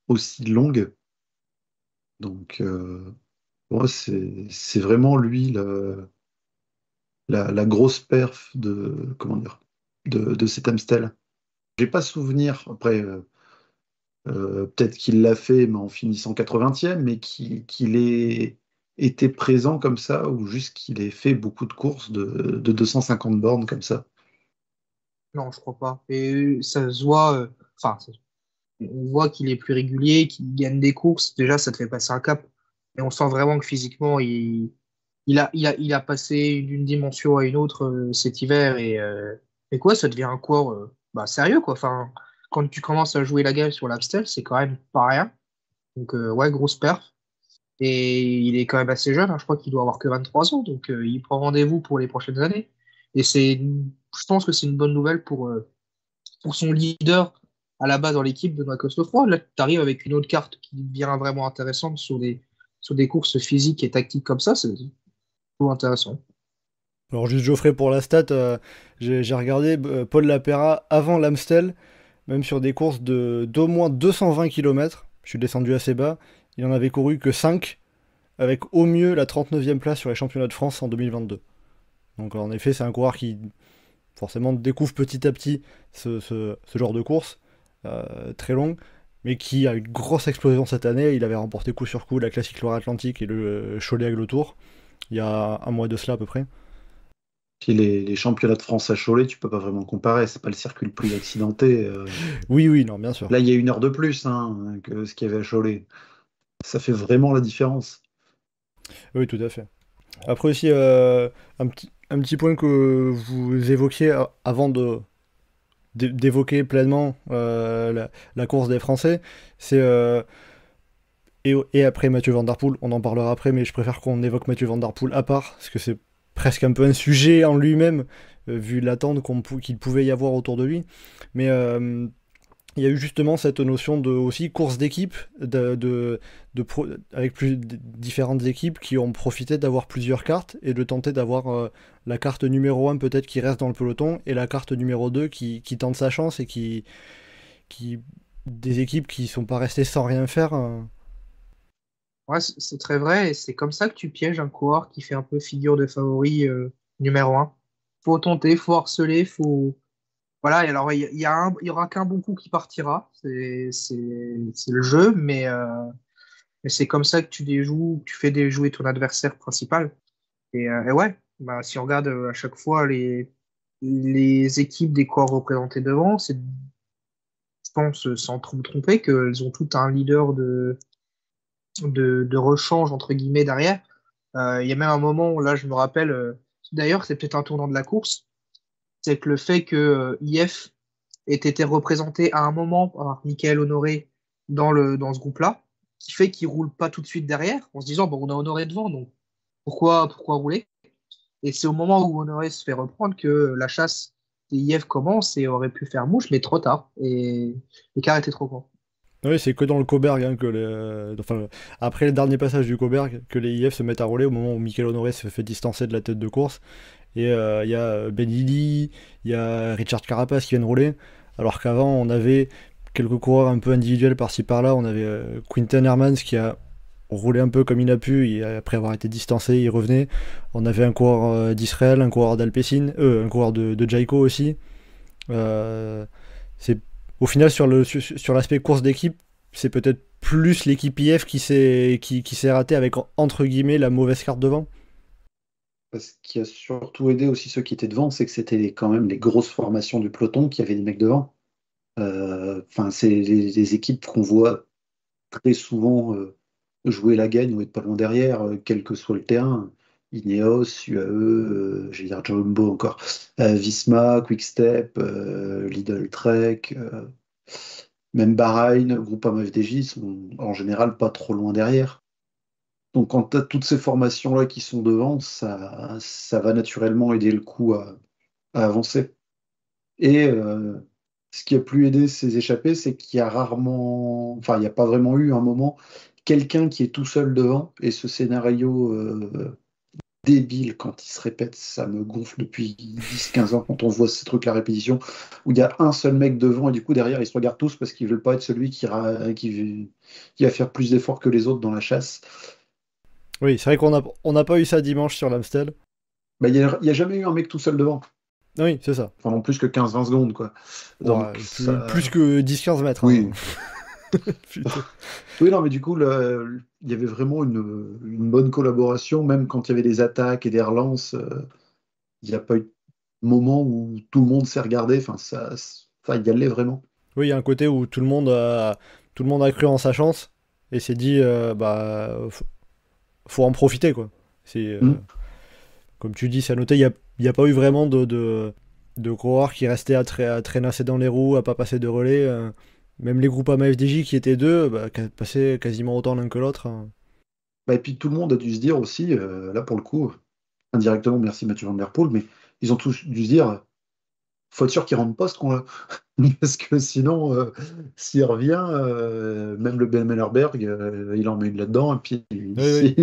aussi longue. Donc, moi, c'est vraiment lui la grosse perf de, comment dire, de cet Amstel. J'ai pas souvenir, après, peut-être qu'il l'a fait, mais en finissant 80e, mais qu'il ait été présent comme ça, ou juste qu'il ait fait beaucoup de courses de 250 bornes comme ça. Non, je crois pas. Et ça se voit, on voit qu'il est plus régulier, qu'il gagne des courses. Déjà, ça te fait passer un cap. Et on sent vraiment que physiquement, il a passé d'une dimension à une autre cet hiver. Et quoi, ça devient un cours sérieux, quoi. Enfin, quand tu commences à jouer la gamme sur l'Amstel, c'est quand même pas rien. Donc, ouais, grosse perf. Et il est quand même assez jeune, hein. Je crois qu'il doit avoir que 23 ans. Donc, il prend rendez-vous pour les prochaines années. Et je pense que c'est une bonne nouvelle pour son leader à la base dans l'équipe de Benoît Cosnefroy. Là, tu arrives avec une autre carte qui devient vraiment intéressante sur des courses physiques et tactiques comme ça. C'est toujours intéressant. Alors juste Geoffrey pour la stat, j'ai regardé Paul Lapéra avant l'Amstel, même sur des courses d'au moins 220 km, je suis descendu assez bas, il en avait couru que 5, avec au mieux la 39e place sur les championnats de France en 2022. Donc en effet c'est un coureur qui forcément découvre petit à petit ce genre de course très longue, mais qui a une grosse explosion cette année. Il avait remporté coup sur coup la Classique Loire-Atlantique et le Cholet Aglo Tour il y a un mois de cela à peu près. Puis les championnats de France à Cholet, tu peux pas vraiment comparer, c'est pas le circuit le plus accidenté. Oui, non, bien sûr. Là, il y a 1 heure de plus hein, que ce qu'il y avait à Cholet. Ça fait vraiment la différence. Oui, tout à fait. Après aussi, un petit point que vous évoquiez avant d'évoquer pleinement la course des Français, c'est et après Mathieu Van Der Poel, on en parlera après, mais je préfère qu'on évoque Mathieu Van Der Poel à part, parce que c'est presque un peu un sujet en lui-même, vu l'attente qu'il pouvait y avoir autour de lui. Mais il y a eu justement cette notion de aussi course d'équipe, avec différentes équipes qui ont profité d'avoir plusieurs cartes et de tenter d'avoir la carte numéro 1 peut-être qui reste dans le peloton et la carte numéro 2 qui tente sa chance et qui des équipes qui sont pas restées sans rien faire. Ouais, c'est très vrai, et c'est comme ça que tu pièges un coureur qui fait un peu figure de favori numéro 1. Faut tenter, faut harceler, faut. Voilà, et alors il y aura qu'un bon coup qui partira, c'est le jeu, mais c'est comme ça que tu déjoues, que tu fais déjouer ton adversaire principal. Et ouais, bah, si on regarde à chaque fois les équipes des coureurs représentés devant, je pense, sans trop me tromper, qu'elles ont tout un leader de rechange, entre guillemets, derrière. Il y a même un moment où, là, je me rappelle, d'ailleurs, c'est peut-être un tournant de la course, c'est que le fait que IF ait été représenté à un moment par Michael Honoré dans ce groupe-là, qui fait qu'il ne roule pas tout de suite derrière, en se disant, bon, on a Honoré devant, donc pourquoi rouler? Et c'est au moment où Honoré se fait reprendre que la chasse des IF commence et aurait pu faire mouche, mais trop tard. Et l'écart était trop grand. Oui, c'est que dans le Coberg hein, après le dernier passage du Coberg que les IF se mettent à rouler au moment où Michael Honoré se fait distancer de la tête de course. Et il y a Ben Lilly, il y a Richard Carapace qui viennent rouler. Alors qu'avant, on avait quelques coureurs un peu individuels par-ci par-là. On avait Quinten Hermans qui a roulé un peu comme il a pu. Et après avoir été distancé, il revenait. On avait un coureur d'Israël, un coureur d'Alpecin, un coureur de Jayco aussi. C'est au final, sur l'aspect course d'équipe, c'est peut-être plus l'équipe IF qui s'est ratée avec, entre guillemets, la mauvaise carte devant. Ce qui a surtout aidé aussi ceux qui étaient devant, c'est que c'était quand même les grosses formations du peloton qui avaient des mecs devant. Enfin, c'est les équipes qu'on voit très souvent jouer la gagne ou être pas loin derrière, quel que soit le terrain. Ineos, UAE, je vais dire Jumbo encore, Visma, Quickstep, Lidl Trek, même Bahreïn, Groupama FDJ sont en général pas trop loin derrière. Donc quand tu as toutes ces formations-là qui sont devant, ça va naturellement aider le coup à avancer. Et ce qui a plus aidé ces échappées, c'est qu'il y a rarement, enfin il n'y a pas vraiment eu un moment, quelqu'un qui est tout seul devant, et ce scénario débile quand il se répète, ça me gonfle depuis 10-15 ans quand on voit ces trucs à répétition, où il y a un seul mec devant et du coup derrière ils se regardent tous parce qu'ils veulent pas être celui qui va faire plus d'efforts que les autres dans la chasse. Oui, c'est vrai qu'on n'a pas eu ça dimanche sur l'Amstel. Bah, il n'y a jamais eu un mec tout seul devant. Oui, c'est ça. Pendant plus que 15-20 secondes, quoi. Donc, ouais, plus que 10-15 mètres. Oui. Hein. Oui, non, mais du coup, il y avait vraiment une bonne collaboration, même quand il y avait des attaques et des relances. Il n'y a pas eu de moment où tout le monde s'est regardé. Enfin, il y allait vraiment. Oui, il y a un côté où tout le monde a cru en sa chance et s'est dit, faut en profiter, quoi. C'est, comme tu dis, c'est à noter, il n'y a pas eu vraiment de coureurs qui restaient à traînasser dans les roues, à pas passer de relais. Même les groupes FDJ qui étaient deux, passaient quasiment autant l'un que l'autre. Bah, et puis tout le monde a dû se dire aussi, là pour le coup, indirectement, merci Mathieu Van Der Poel, mais ils ont tous dû se dire, faut être sûr qu'il rentre pas ce qu'on parce que sinon, s'il revient, même le Ben Mellerberg, il en met une là-dedans, et puis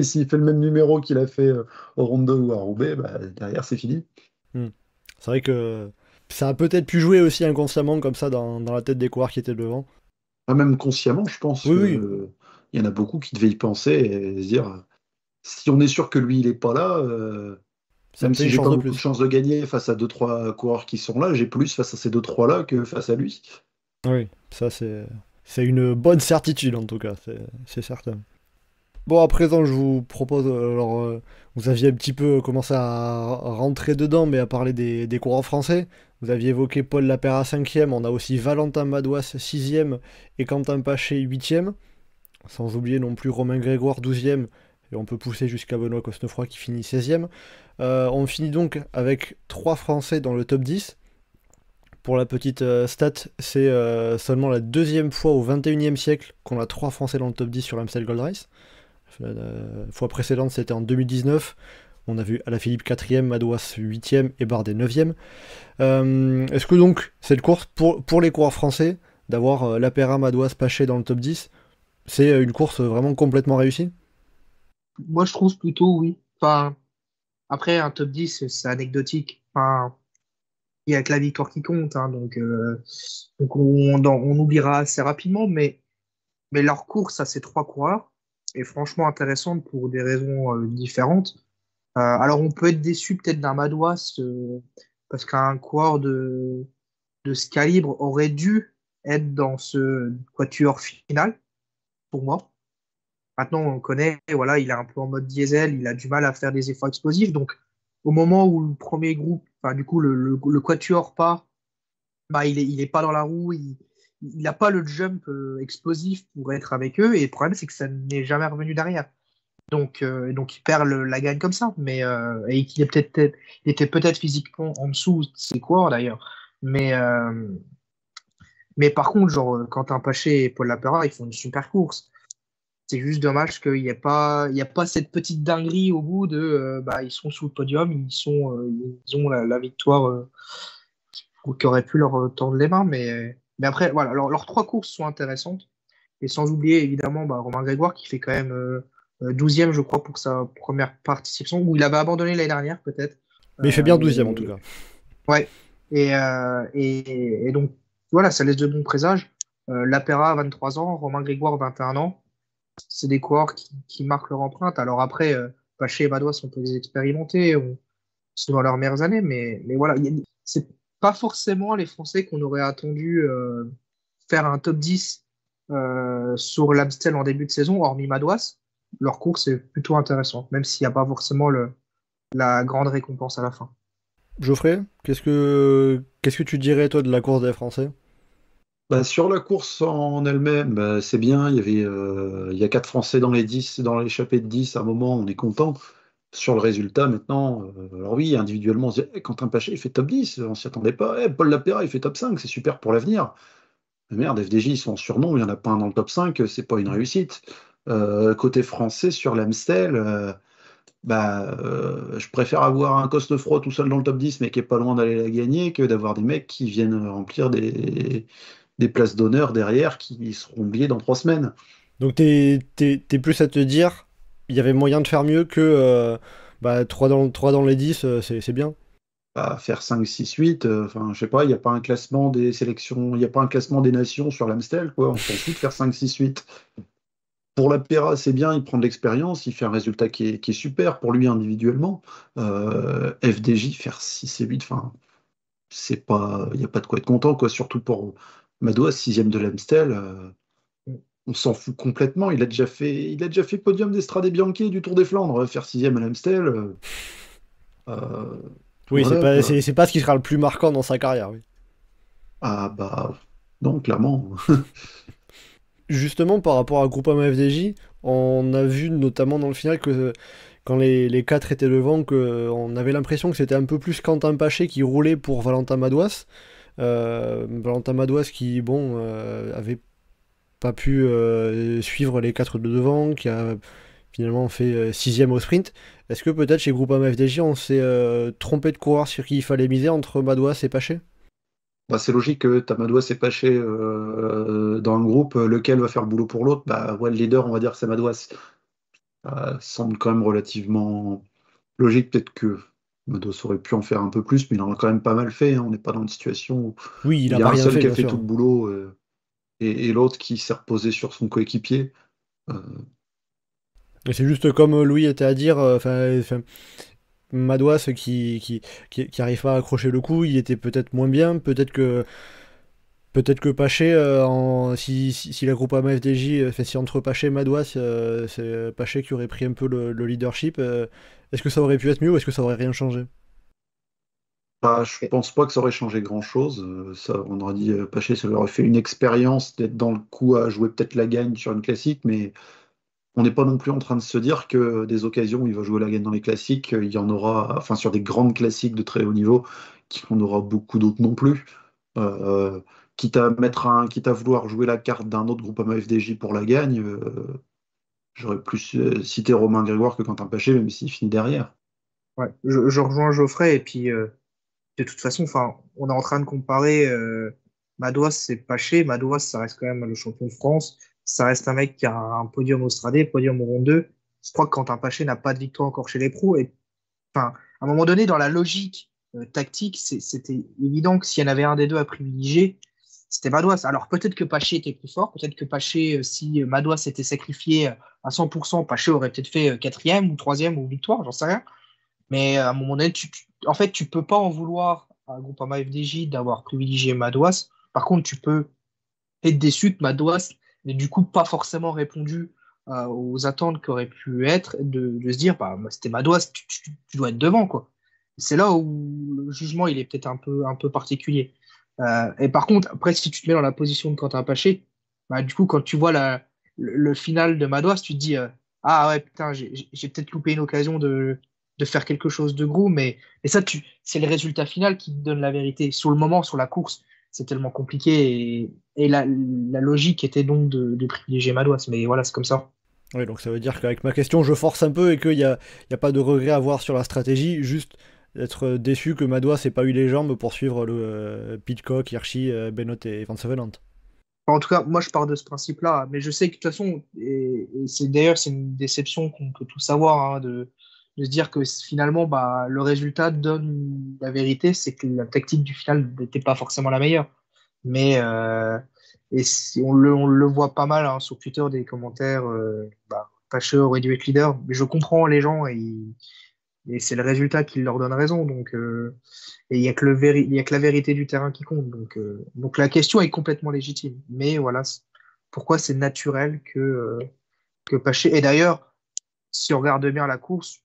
s'il fait le même numéro qu'il a fait au Ronde ou à Roubaix, derrière c'est fini. C'est vrai que ça a peut-être pu jouer aussi inconsciemment comme ça dans la tête des coureurs qui étaient devant. Même consciemment, je pense qu'il y en a beaucoup qui devaient y penser et se dire, si on est sûr que lui il est pas là, Ça me Même fait si une j'ai chance pas de beaucoup de plus. chances de gagner face à 2-3 coureurs qui sont là, j'ai plus face à ces 2-3 là que face à lui. Oui, ça c'est une bonne certitude en tout cas, c'est certain. Bon, à présent, je vous propose, vous aviez un petit peu commencé à rentrer dedans, mais à parler des coureurs français. Vous aviez évoqué Paul Lapera 5e, on a aussi Valentin Madouas 6e et Quentin Paché 8e. Sans oublier non plus Romain Grégoire 12e, et on peut pousser jusqu'à Benoît Cosnefroy qui finit 16e. On finit donc avec 3 Français dans le top 10. Pour la petite stat, c'est seulement la deuxième fois au 21e siècle qu'on a 3 Français dans le top 10 sur l'Amstel Gold Race. La fois précédente, c'était en 2019. On a vu Alaphilippe 4e, Madouas 8e et Bardet 9e. Est-ce que donc, cette course, pour les coureurs français, d'avoir Lapera, Madouas, Paché dans le top 10, c'est une course vraiment complètement réussie? Moi, je trouve plutôt oui. Enfin, après, un top 10, c'est anecdotique. Enfin, il y a que la victoire qui compte, hein, donc on oubliera assez rapidement, mais leur course à ces 3 coureurs est franchement intéressante pour des raisons différentes. Alors, on peut être déçu peut-être d'un Madouas parce qu'un coureur de ce calibre aurait dû être dans ce quatuor final, pour moi. Maintenant, on le connaît, voilà, il est un peu en mode diesel, il a du mal à faire des efforts explosifs. Donc, au moment où le premier groupe, enfin, du coup, le quatuor part, bah, il est pas dans la roue, il n'a pas le jump explosif pour être avec eux. Et le problème, c'est que ça n'est jamais revenu derrière. Donc il perd la gagne comme ça. Et qu'il est il était peut-être physiquement en dessous de ses coureurs d'ailleurs. Mais par contre, genre, Quentin Paché et Paul Lapera, ils font une super course. C'est juste dommage qu'il y a pas cette petite dinguerie au bout de bah, ils sont sous le podium, ils ont la victoire qui aurait pu leur tendre les mains. Mais après, voilà, leurs 3 courses sont intéressantes. Et sans oublier évidemment bah, Romain Grégoire qui fait quand même 12e, je crois, pour sa première participation, où il avait abandonné l'année dernière peut-être. Mais il fait bien 12e en tout cas. Ouais. Et donc, voilà, ça laisse de bons présages. Lapera, 23 ans, Romain Grégoire, 21 ans. C'est des coureurs qui marquent leur empreinte. Alors après, Paché et Madouas, on peut les expérimenter, c'est dans leurs meilleures années, mais voilà, c'est pas forcément les Français qu'on aurait attendu faire un top 10 sur l'Amstel en début de saison, hormis Madouas. Leur course est plutôt intéressante, même s'il n'y a pas forcément la grande récompense à la fin. Geoffrey, qu'est-ce que tu dirais toi de la course des Français? Bah, sur la course en elle-même, bah, c'est bien. Il y a 4 Français dans les 10, dans l'échappée de 10 à un moment, on est content. Sur le résultat, maintenant, alors oui, individuellement, on se dit, Quentin Paché, il fait top 10, on s'y attendait pas. Paul Lapera, il fait top 5, c'est super pour l'avenir. Mais merde, FDJ, ils sont en surnom, il n'y en a pas un dans le top 5, c'est pas une réussite. Côté français, sur l'Amstel, je préfère avoir un Cosnefroy tout seul dans le top 10, mais qui est pas loin d'aller la gagner, que d'avoir des mecs qui viennent remplir des places d'honneur derrière qui seront oubliées dans 3 semaines. Donc t'es plus à te dire, il y avait moyen de faire mieux que 3 dans les 10, c'est bien. Bah, faire 5, 6, 8, enfin, je sais pas, il n'y a pas un classement des sélections, il n'y a pas un classement des nations sur l'Amstel, quoi. On s'en fout de faire 5, 6, 8. Pour la Pera, c'est bien, il prend de l'expérience, il fait un résultat qui est super pour lui individuellement. FDJ, faire 6 et 8, enfin, c'est pas, il n'y a pas de quoi être content, quoi. Surtout pour Madouas, 6e de l'Amstel. On s'en fout complètement. Il a déjà fait podium d'Estrade Bianchi du Tour des Flandres. Faire 6e à l'Amstel. Oui, Voilà, quoi. c'est pas ce qui sera le plus marquant dans sa carrière, oui. Ah bah non, clairement. Justement, par rapport à Groupama FDJ, on a vu notamment dans le final que quand les 4 étaient devant, on avait l'impression que c'était un peu plus Quentin Paché qui roulait pour Valentin Madouas. Valentin Madouas qui, bon, avait pas pu suivre les 4 de devant, qui a finalement fait 6e au sprint. Est-ce que peut-être chez Groupama FDJ, on s'est trompé de coureur sur qui il fallait miser entre Madouas et Paché? Bah, c'est logique que t'as Madouas et Paché dans le groupe. Lequel va faire le boulot pour l'autre? Bah ouais, le leader, on va dire que c'est Madouas. Ça semble quand même relativement logique. Peut-être que Madouas aurait pu en faire un peu plus, mais il en a quand même pas mal fait, hein. On n'est pas dans une situation où Oui, il il a y a pas un rien seul fait, qui a bien fait sûr. tout le boulot et l'autre qui s'est reposé sur son coéquipier. Euh, Et c'est juste comme Louis était à dire, Madouas qui arrive pas à accrocher le coup, il était peut-être moins bien, peut-être que Paché, si la Groupama FDJ, si entre Paché et Madouas, c'est Paché qui aurait pris un peu le leadership, est-ce que ça aurait pu être mieux ou est-ce que ça aurait rien changé? Bah, je pense pas que ça aurait changé grand-chose. On aurait dit, Paché, ça lui aurait fait une expérience d'être dans le coup à jouer peut-être la gagne sur une classique, mais on n'est pas non plus en train de se dire que des occasions où il va jouer la gagne dans les classiques, il y en aura, enfin sur des grandes classiques de très haut niveau, qu'il y en aura beaucoup d'autres non plus. Euh, quitte à vouloir jouer la carte d'un autre Groupama FDJ pour la gagne, j'aurais plus cité Romain Grégoire que Quentin Paché, même s'il finit derrière. Ouais, je rejoins Geoffrey, et puis de toute façon, enfin, on est en train de comparer Madouas et Paché. Madouas, ça reste quand même le champion de France. Ça reste un mec qui a un podium au Stradé, podium au Round 2. Je crois que Quentin Paché n'a pas de victoire encore chez les pros. Et enfin, à un moment donné, dans la logique tactique, c'était évident que s'il y en avait un des deux à privilégier, c'était Madouas. Alors peut-être que Paché était plus fort, peut-être que Paché, si Madouas s'était sacrifié à 100%, Paché aurait peut-être fait quatrième ou troisième ou victoire, j'en sais rien. Mais à un moment donné, en fait, tu peux pas en vouloir à Groupama FDJ d'avoir privilégié Madouas. Par contre, tu peux être déçu que Madouas n'ait du coup pas forcément répondu aux attentes qu'aurait pu être, de se dire, bah, c'était Madouas, tu dois être devant, quoi. C'est là où le jugement, il est peut-être un peu particulier. Et par contre, après, si tu te mets dans la position de Quentin Paché, bah, du coup, quand tu vois le final de Madouas, tu te dis, ah ouais, putain, j'ai peut-être loupé une occasion de faire quelque chose de gros, mais ça, c'est le résultat final qui te donne la vérité. Sur le moment, sur la course, c'est tellement compliqué, et la logique était donc de privilégier Madouas, mais voilà, c'est comme ça. Oui, donc ça veut dire qu'avec ma question, je force un peu et qu'il n'y a pas de regret à avoir sur la stratégie, juste être déçu que Madouas n'ait pas eu les jambes pour suivre le Pidcock, Hirschi, Benoît et Van Sevenant. En tout cas, moi, je pars de ce principe-là, mais je sais que de toute façon, et c'est une déception qu'on peut tous avoir, hein, de se dire que finalement, bah, le résultat donne la vérité, c'est que la tactique du final n'était pas forcément la meilleure. Mais on le voit pas mal, hein, sur Twitter, des commentaires, bah, Pache aurait dû être leader, mais je comprends les gens, et c'est le résultat qui leur donne raison. Donc, et il n'y a que il y a que la vérité du terrain qui compte. Donc la question est complètement légitime. Mais voilà, pourquoi c'est naturel que Paché. Et d'ailleurs, si on regarde bien la course,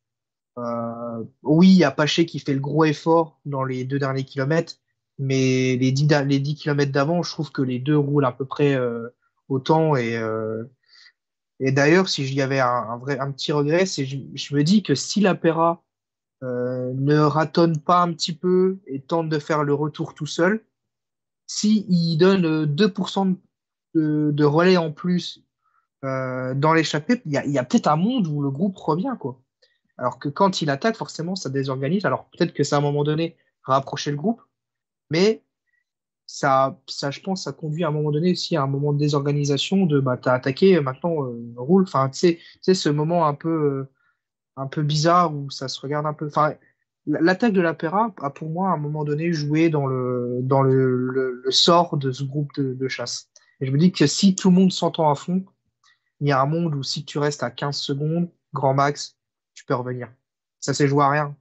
oui, il y a Paché qui fait le gros effort dans les 2 derniers kilomètres, mais les 10 kilomètres d'avant, je trouve que les deux roulent à peu près autant. Et d'ailleurs, si j'y avais un petit regret, c'est je me dis que si la Pera ne ratonne pas un petit peu et tente de faire le retour tout seul, si il donne 2% de relais en plus dans l'échappée, il y a peut-être un monde où le groupe revient, quoi. Alors que quand il attaque, forcément, ça désorganise. Alors peut-être que ça, à un moment donné, rapprocher le groupe, mais je pense, ça conduit à un moment donné aussi à un moment de désorganisation, de bah, t'as attaqué, maintenant roule. Enfin, tu sais, ce moment un peu bizarre où ça se regarde un peu. Enfin, l'attaque de la Pera a pour moi à un moment donné joué dans le sort de ce groupe de chasse. Et je me dis que si tout le monde s'entend à fond, il y a un monde où si tu restes à 15 secondes, grand max, tu peux revenir. Ça s'est joué à rien.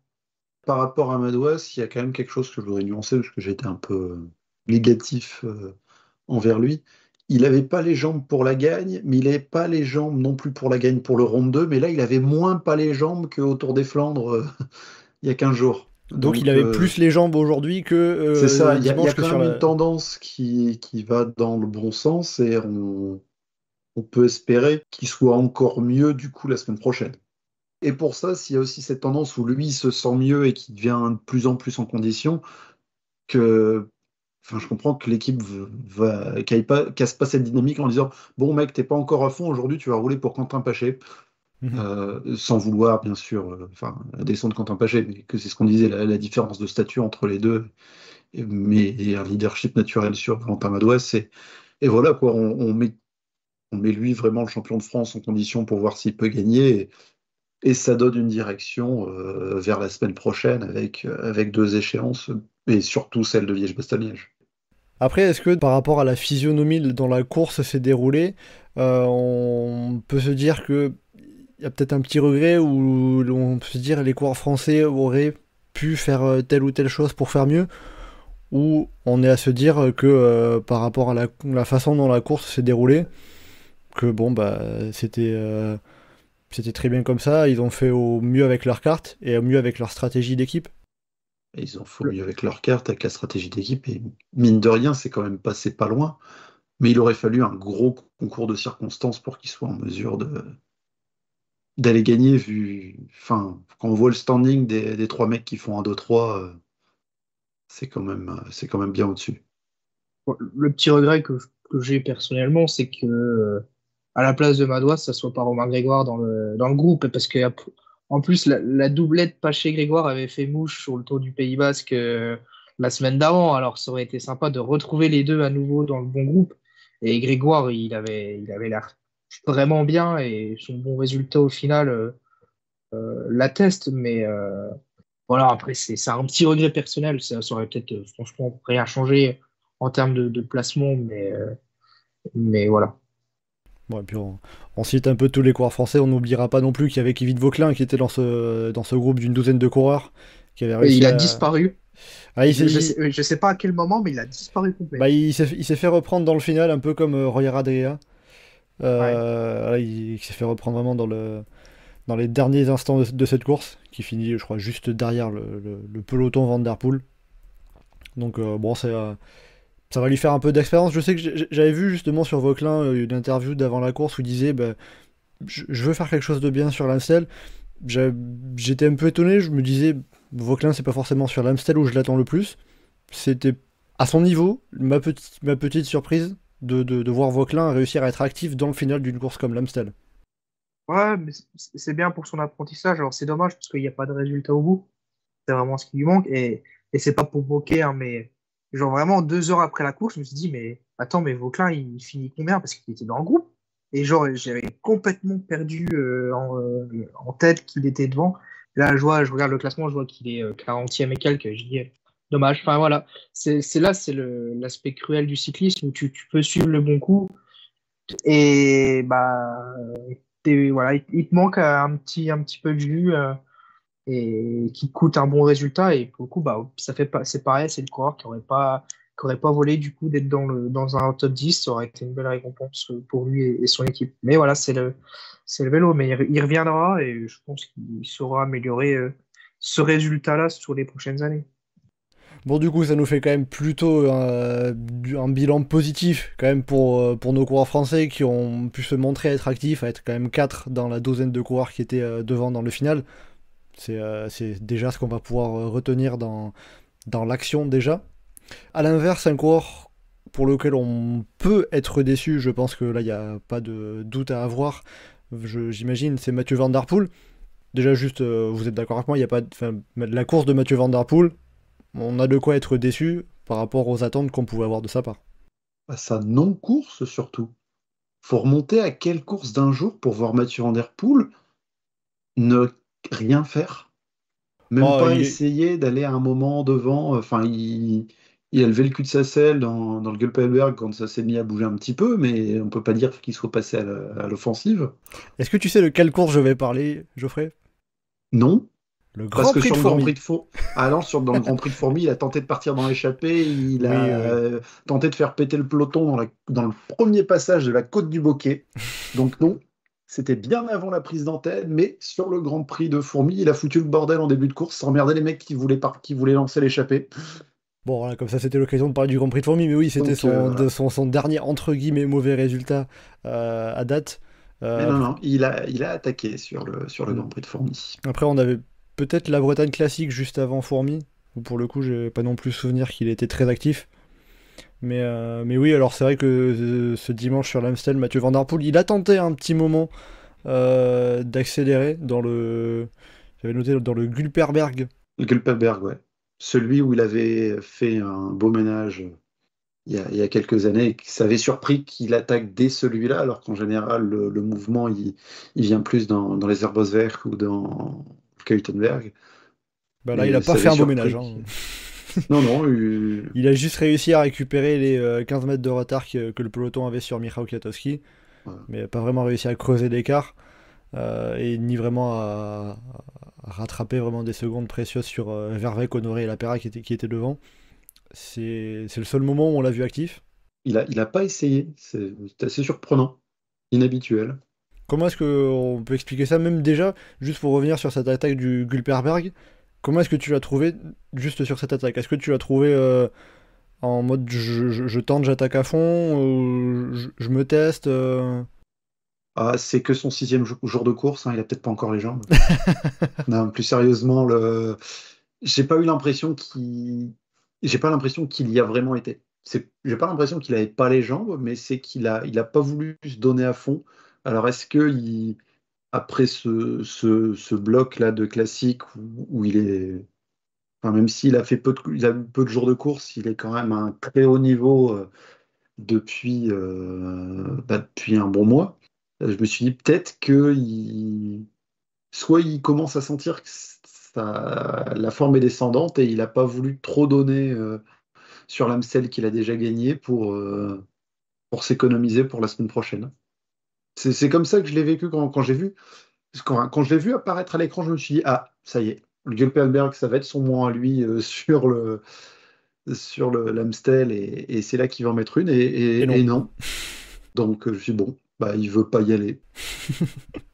Par rapport à Madouas, il y a quand même quelque chose que je voudrais nuancer parce que j'étais un peu négatif envers lui. Il n'avait pas les jambes pour la gagne, mais il n'avait pas les jambes non plus pour la gagne pour le round 2. Mais là, il avait moins pas les jambes qu'au Tour des Flandres il y a 15 jours. Donc il avait plus les jambes aujourd'hui que c'est ça, il y dimanche a que quand sur même la... une tendance qui va dans le bon sens et on peut espérer qu'il soit encore mieux du coup la semaine prochaine. Et pour ça, s'il y a aussi cette tendance où lui se sent mieux et qu'il devient de plus en plus en condition, que enfin, je comprends que l'équipe casse pas cette dynamique en disant bon mec, t'es pas encore à fond, aujourd'hui tu vas rouler pour Quentin Paché. Sans vouloir bien sûr descendre Quentin Paché, mais que c'est ce qu'on disait, la différence de statut entre les deux, et un leadership naturel sur Valentin Madouas. Et voilà quoi, on met lui vraiment le champion de France en condition pour voir s'il peut gagner. Et ça donne une direction vers la semaine prochaine avec 2 échéances, et surtout celle de Liège-Bastogne-Liège. Après, est-ce que par rapport à la physionomie dont la course s'est déroulée, on peut se dire que y a peut-être un petit regret où on peut se dire les coureurs français auraient pu faire telle ou telle chose pour faire mieux, ou on est à se dire que par rapport à la façon dont la course s'est déroulée, que bon bah c'était très bien comme ça, ils ont fait au mieux avec leur carte et au mieux avec leur stratégie d'équipe. Et ils ont fait mieux avec leur carte, avec la stratégie d'équipe, et mine de rien, c'est quand même passé pas loin. Mais il aurait fallu un gros concours de circonstances pour qu'ils soient en mesure d'aller gagner, enfin, quand on voit le standing des trois mecs qui font un 2-3, c'est quand même bien au-dessus. Bon, le petit regret que j'ai personnellement, c'est que à la place de Madouas, ça soit pas Romain Grégoire dans le groupe, parce que en plus la doublette Paché-Grégoire avait fait mouche sur le Tour du Pays Basque la semaine d'avant, alors ça aurait été sympa de retrouver les deux à nouveau dans le bon groupe. Et Grégoire, il avait l'air vraiment bien et son bon résultat au final l'atteste, mais voilà, après c'est un petit regret personnel, ça aurait peut-être franchement rien changé en termes de placement, mais voilà. Bon, et puis on cite un peu tous les coureurs français, on n'oubliera pas non plus qu'il y avait Kevin Vauquelin qui était dans ce groupe d'une douzaine de coureurs, qui avait Et réussi il a à... disparu. Ah, Je sais pas à quel moment, mais il a disparu complètement. bah, il s'est fait reprendre dans le final, un peu comme Royer Adria. Voilà, il s'est fait reprendre vraiment dans les derniers instants de cette course, qui finit, je crois, juste derrière le peloton Van Der Poel. Donc bon, ça va lui faire un peu d'expérience. Je sais que j'avais vu justement sur Vauquelin une interview d'avant la course où il disait bah, je veux faire quelque chose de bien sur l'Amstel. J'étais un peu étonné, je me disais Vauquelin c'est pas forcément sur l'Amstel où je l'attends le plus. C'était à son niveau, ma petite surprise de voir Vauquelin réussir à être actif dans le final d'une course comme l'Amstel. Ouais, mais c'est bien pour son apprentissage. Alors c'est dommage parce qu'il n'y a pas de résultat au bout. C'est vraiment ce qui lui manque. Et c'est pas pour moquer, hein, mais genre vraiment 2 heures après la course, je me suis dit, mais attends, mais Vauquelin, il finit combien? Parce qu'il était dans le groupe. Et genre, j'avais complètement perdu en tête qu'il était devant. Là, je regarde le classement, je vois qu'il est 40e et quelques. Je dis, dommage. Enfin voilà, c'est l'aspect cruel du cyclisme où tu peux suivre le bon coup. Et bah, voilà, il te manque un petit peu de jus. Et qui coûte un bon résultat. Et pour le coup, bah, c'est pareil, c'est le coureur qui aurait pas volé du coup d'être dans un top 10. Ça aurait été une belle récompense pour lui et son équipe. Mais voilà, c'est le vélo. Mais il reviendra et je pense qu'il saura améliorer ce résultat-là sur les prochaines années. Bon, du coup, ça nous fait quand même plutôt un bilan positif quand même pour nos coureurs français qui ont pu se montrer être actifs, à être quand même 4 dans la douzaine de coureurs qui étaient devant dans le final. C'est déjà ce qu'on va pouvoir retenir dans l'action déjà. A l'inverse, un coureur pour lequel on peut être déçu, je pense que là il n'y a pas de doute à avoir, j'imagine, c'est Mathieu Van Der Poel. Déjà juste, vous êtes d'accord avec moi, il y a pas, la course de Mathieu Van Der Poel, on a de quoi être déçu par rapport aux attentes qu'on pouvait avoir de sa part. Sa non-course surtout. Faut remonter à quelle course d'un jour pour voir Mathieu Van Der Poel ne rien faire, même pas essayer d'aller à un moment devant. Enfin, il a levé le cul de sa selle dans le Gulpenberg quand ça s'est mis à bouger un petit peu, mais on peut pas dire qu'il soit passé à l'offensive. Est-ce que tu sais de quelle course je vais parler, Geoffrey? Non. Le Grand Prix de Fourmies. Dans le Grand Prix de Fourmies, il a tenté de partir dans l'échappée, il a tenté de faire péter le peloton dans le premier passage de la côte du Boquet. Donc non. C'était bien avant la prise d'antenne, mais sur le Grand Prix de Fourmies, il a foutu le bordel en début de course, sans emmerder les mecs qui voulaient lancer l'échappée. Bon, voilà, comme ça, c'était l'occasion de parler du Grand Prix de Fourmies, mais oui, c'était son dernier, entre guillemets, mauvais résultat à date. Mais non, il a attaqué sur le Grand Prix de Fourmies. Après, on avait peut-être la Bretagne classique juste avant Fourmies, où pour le coup, j'ai pas non plus souvenir qu'il était très actif. Mais oui, alors c'est vrai que ce dimanche sur l'Amstel, Mathieu Van Der Poel, il a tenté un petit moment d'accélérer j'avais noté dans le Gulpenberg. Le Gulpenberg, ouais. Celui où il avait fait un beau ménage il y a quelques années, et ça avait surpris qu'il attaque dès celui-là, alors qu'en général, le mouvement, il vient plus dans les Herbosberg ou dans Keutenberg. Bah là, il a pas fait un beau ménage. Hein. Non. Il a juste réussi à récupérer les 15 mètres de retard que le peloton avait sur Michał Kwiatkowski, mais pas vraiment réussi à creuser l'écart. et ni vraiment à rattraper vraiment des secondes précieuses sur Verveek, Honoré et Lapera qui étaient devant. C'est le seul moment où on l'a vu actif. Il a pas essayé, c'est assez surprenant, inhabituel. Comment est-ce qu'on peut expliquer ça, même déjà, juste pour revenir sur cette attaque du Gulperberg, comment est-ce que tu l'as trouvé juste sur cette attaque? Est-ce que tu l'as trouvé en mode je tente, j'attaque à fond, ou je me teste Ah, c'est que son 6e jour de course, hein, il a peut-être pas encore les jambes. Non, plus sérieusement, j'ai pas eu l'impression j'ai pas l'impression qu'il y a vraiment été. J'ai pas l'impression qu'il avait pas les jambes, mais c'est il a pas voulu se donner à fond. Alors est-ce que après ce bloc-là de classique où il est, enfin, même s'il a fait il a eu peu de jours de course, il est quand même à un très haut niveau depuis un bon mois. Je me suis dit peut-être que soit il commence à sentir que la forme est descendante et il n'a pas voulu trop donner sur l'Amstel qu'il a déjà gagné pour s'économiser pour la semaine prochaine. C'est comme ça que je l'ai vécu quand j'ai vu. Quand je l'ai vu apparaître à l'écran, je me suis dit, ah, ça y est, le Gülperberg, ça va être son moment à lui sur l'Amstel et c'est là qu'il va en mettre une et non. Donc je me suis dit, bon, bah, il veut pas y aller.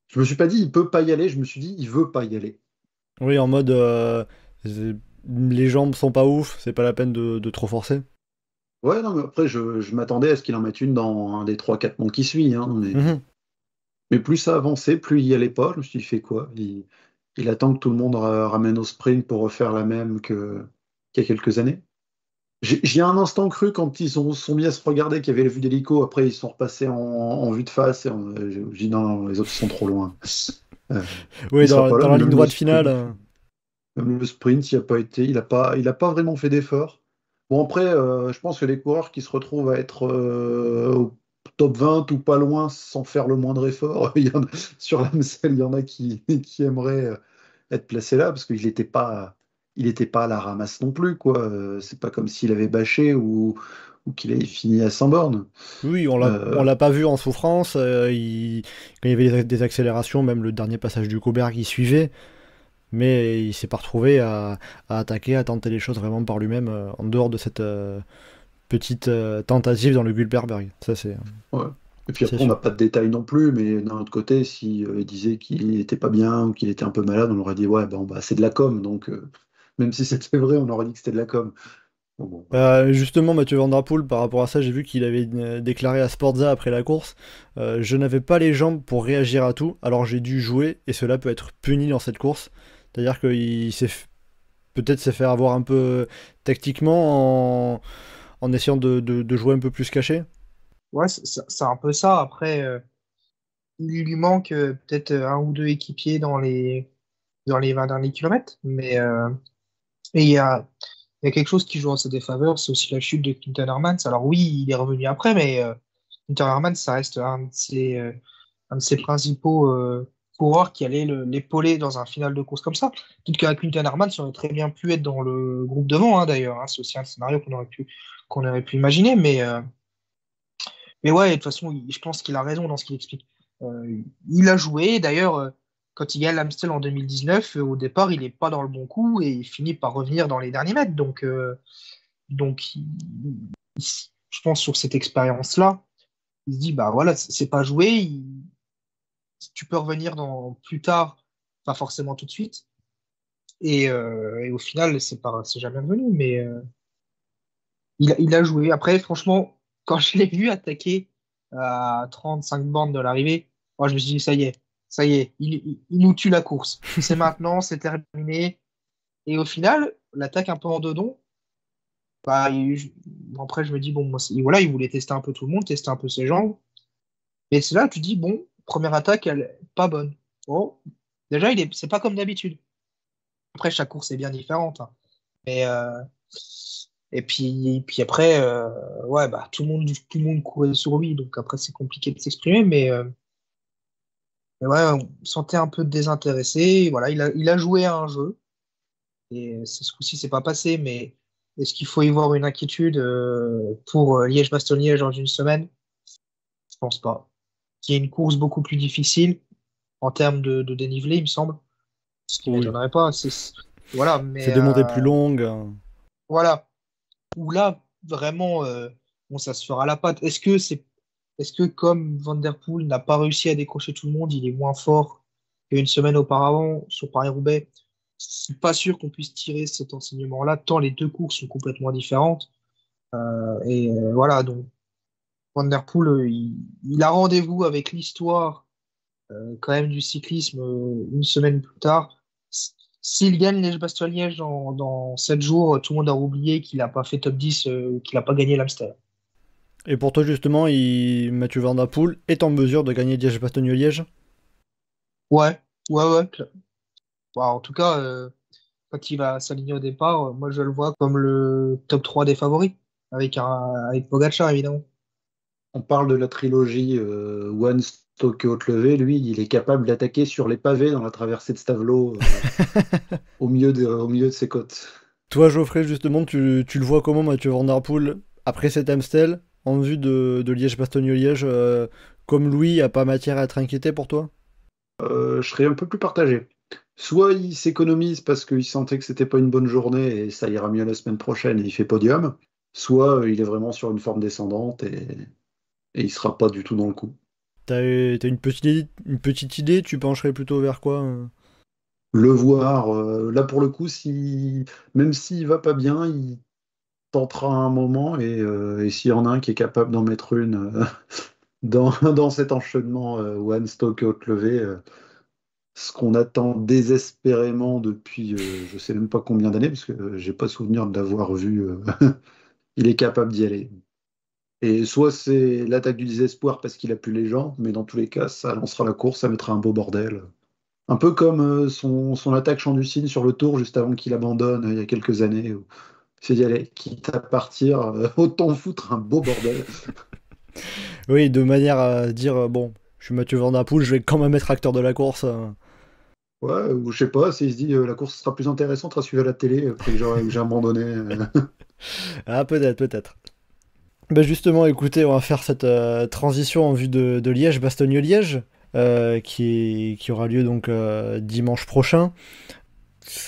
Je me suis pas dit, il peut pas y aller, je me suis dit, il veut pas y aller. Oui, en mode les jambes sont pas ouf, c'est pas la peine de trop forcer. Ouais, non, mais après, je m'attendais à ce qu'il en mette une dans un des 3-4 monts qui suit. Hein, mais plus ça avançait, plus il y allait pas. Je me suis dit, il fait quoi? Il attend que tout le monde ramène au sprint pour refaire la même qu'il y a quelques années. J'y ai un instant cru quand ils sont mis à se regarder qu'il y avait la vue d'hélico. Après, ils sont repassés en vue de face. J'ai dit, non, les autres sont trop loin. Oui, dans la ligne droite sprint, finale. Même le sprint, il a pas vraiment fait d'effort. Bon, après, je pense que les coureurs qui se retrouvent à être au top 20 ou pas loin sans faire le moindre effort, sur la Msel, il y en a qui aimeraient être placés là parce qu'il n'était pas à la ramasse non plus, quoi. C'est pas comme s'il avait bâché ou qu'il avait fini à 100 bornes. Oui, on l'a pas vu en souffrance. Quand il y avait des accélérations, même le dernier passage du Koberg, il suivait. Mais il s'est pas retrouvé à attaquer, à tenter les choses vraiment par lui-même, en dehors de cette petite tentative dans le Gülperberg. Ça, c'est. Ouais. Et puis après, on n'a pas de détails non plus, mais d'un autre côté, s'il disait qu'il n'était pas bien ou qu'il était un peu malade, on aurait dit, ouais, bon, bah, c'est de la com. Donc, même si c'était vrai, on aurait dit que c'était de la com. Bon, Justement, Mathieu Van Der Poel, par rapport à ça, j'ai vu qu'il avait déclaré à Sportza après la course je n'avais pas les jambes pour réagir à tout, alors j'ai dû jouer et cela peut être puni dans cette course. C'est-à-dire qu'il peut-être s'est fait avoir un peu tactiquement en essayant de jouer un peu plus caché. Ouais, c'est un peu ça. Après, il lui manque peut-être un ou deux équipiers dans les 20 derniers kilomètres. Mais et il y a quelque chose qui joue en sa défaveur, c'est aussi la chute de Quinten Hermans. Alors oui, il est revenu après, mais Quinten Hermans, ça reste un de ses principaux coureurs qui allait l'épauler dans un final de course comme ça. Peut-être qu'avec Quinten Hermans, il aurait très bien pu être dans le groupe devant, hein, d'ailleurs. Hein. C'est aussi un scénario qu'on aurait pu imaginer, mais ouais, de toute façon, je pense qu'il a raison dans ce qu'il explique. Il a joué, d'ailleurs, quand il gagne l'Amstel en 2019, au départ, il n'est pas dans le bon coup et il finit par revenir dans les derniers mètres. Donc je pense sur cette expérience-là, il se dit, bah voilà, c'est pas joué, tu peux revenir plus tard, pas forcément tout de suite. Et au final, c'est jamais revenu, mais il a joué. Après, franchement, quand je l'ai vu attaquer à 35 bornes de l'arrivée, moi, je me suis dit, ça y est, il nous tue la course. C'est maintenant, c'est terminé. Et au final, l'attaque un peu en dedans, bah, après, je me dis, bon, voilà, il voulait tester un peu tout le monde, tester un peu ses jambes. Et c'est là que tu dis, bon, première attaque, elle est pas bonne. Bon, déjà, c'est pas comme d'habitude. Après, chaque course est bien différente. Hein. Mais, et puis après, ouais, bah, tout le monde courait sur lui, donc après, c'est compliqué de s'exprimer, mais ouais, on sentait un peu désintéressé. Voilà, il a joué à un jeu, et ce coup-ci, c'est pas passé, mais est-ce qu'il faut y voir une inquiétude pour Liège-Bastogne-Liège dans une semaine? Je pense pas. Il y a une course beaucoup plus difficile en termes de dénivelé, il me semble. Ce qui Oui. m'étonnerait pas. Voilà, mais C'est des montées plus longues. voilà. Où là, vraiment, bon, ça se fera à la patte. Est-ce que comme Van Der Poel n'a pas réussi à décrocher tout le monde, il est moins fort qu'une semaine auparavant sur Paris-Roubaix? Je suis pas sûr qu'on puisse tirer cet enseignement-là, tant les deux courses sont complètement différentes. Voilà, donc Van Der Poel, il a rendez-vous avec l'histoire quand même du cyclisme une semaine plus tard. S'il gagne Liège-Bastogne-Liège dans 7 jours, tout le monde a oublié qu'il n'a pas fait top 10, qu'il n'a pas gagné l'Amstel. Et pour toi, justement, Mathieu Van Der Poel est en mesure de gagner Liège-Bastogne-Liège? Ouais. Bah, en tout cas, quand il va s'aligner au départ, moi je le vois comme le top 3 des favoris, avec Pogacar évidemment. On parle de la trilogie One Stoke Haute-Levée. Lui, il est capable d'attaquer sur les pavés dans la traversée de Stavelot au milieu de ses côtes. Toi, Geoffrey, justement, tu le vois comment, Mathieu Van Der Poel, après cet Amstel, en vue de Liège-Bastogne-Liège, comme Louis, il n'y a pas matière à être inquiété pour toi? Je serais un peu plus partagé. Soit il s'économise parce qu'il sentait que c'était pas une bonne journée et ça ira mieux la semaine prochaine et il fait podium, soit il est vraiment sur une forme descendante et il sera pas du tout dans le coup. T'as une petite idée, tu pencherais plutôt vers quoi? Le voir, là pour le coup, même s'il va pas bien, il tentera un moment et s'il y en a un qui est capable d'en mettre une dans cet enchaînement One Stoke Haute-Levée, ce qu'on attend désespérément depuis je sais même pas combien d'années, parce que j'ai pas souvenir de l'avoir vu, il est capable d'y aller. Et soit c'est l'attaque du désespoir parce qu'il a plus les jambes, mais dans tous les cas, ça lancera la course, ça mettra un beau bordel. Un peu comme son attaque Champ du Cygne sur le Tour juste avant qu'il abandonne il y a quelques années. Où il s'est dit, allez, quitte à partir, autant foutre un beau bordel. Oui, de manière à dire, bon, je suis Mathieu Van Der Poel, je vais quand même être acteur de la course. Ouais, ou je sais pas, s'il se dit, la course sera plus intéressante à suivre à la télé après que j'ai abandonné. Ah, peut-être. Ben justement, écoutez, on va faire cette transition en vue de Liège-Bastogne-Liège, qui aura lieu donc dimanche prochain.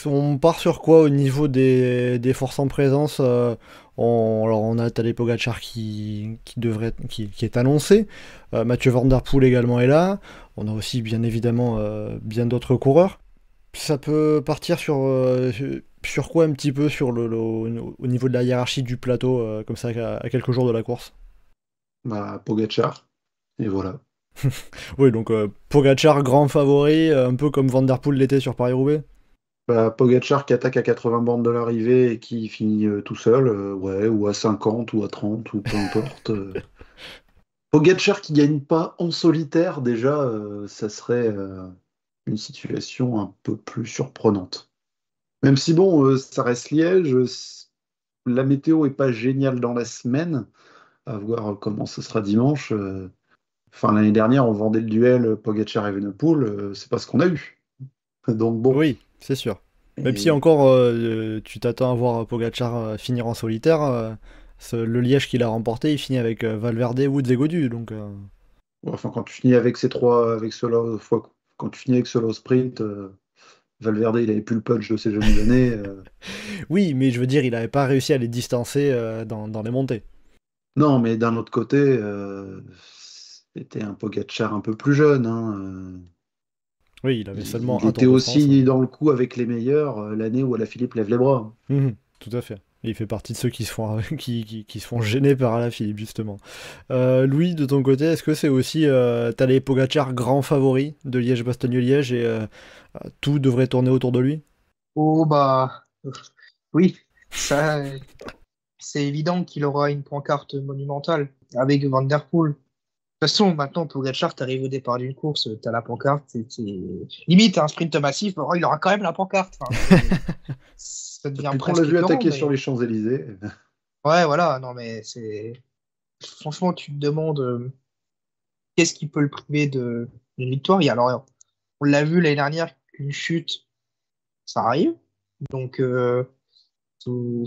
On part sur quoi au niveau des forces en présence? Alors on a Tadej Pogacar qui est annoncé. Mathieu Van Der Poel également est là. On a aussi bien évidemment bien d'autres coureurs. Ça peut partir sur quoi un petit peu au niveau de la hiérarchie du plateau, comme ça à quelques jours de la course? Bah, Pogacar, et voilà. Oui, donc Pogacar grand favori, un peu comme Van Der Poel l'était sur Paris-Roubaix. Bah, Pogacar qui attaque à 80 bornes de l'arrivée et qui finit tout seul, ouais, ou à 50 ou à 30, ou peu importe. Pogacar qui gagne pas en solitaire, déjà, ça serait une situation un peu plus surprenante. Même si bon, ça reste Liège, la météo est pas géniale dans la semaine, à voir comment ce sera dimanche. Enfin, l'année dernière, on vendait le duel Pogacar et Evenepoel, c'est pas ce qu'on a eu. Donc bon. Oui, c'est sûr. Même si Et- encore tu t'attends à voir Pogacar finir en solitaire, le Liège qu'il a remporté, il finit avec Valverde, Woods et Godu. Donc, Enfin, quand tu finis avec ces trois, quand tu finis avec cela au sprint, Valverde, il avait plus le punch de ses jeunes années. oui, mais je veux dire, il n'avait pas réussi à les distancer dans les montées. Non, mais d'un autre côté, c'était un Pogacar un peu plus jeune, hein. Oui, il avait seulement Il un était Tour de France. aussi dans le coup avec les meilleurs l'année où Alaphilippe lève les bras. Tout à fait. Et il fait partie de ceux qui se font, qui se font gêner par Alaphilippe, justement. Louis, de ton côté, est-ce que c'est aussi Tadej Pogacar grand favori de Liège-Bastogne-Liège et tout devrait tourner autour de lui? Oh bah oui, ça c'est évident qu'il aura une pancarte monumentale avec Van Der Poel. De toute façon, maintenant, Pogacar, t'arrives au départ d'une course, t'as la pancarte, limite un sprint massif, bon, il aura quand même la pancarte. Enfin, ça devient Depuis qu'on presque l'a vu écœurant, attaquer mais... sur les Champs-Élysées. Ouais, voilà, non mais c'est... Franchement, tu te demandes qu'est-ce qui peut le priver d'une victoire. Alors, on l'a vu l'année dernière, qu'une chute, ça arrive. Donc,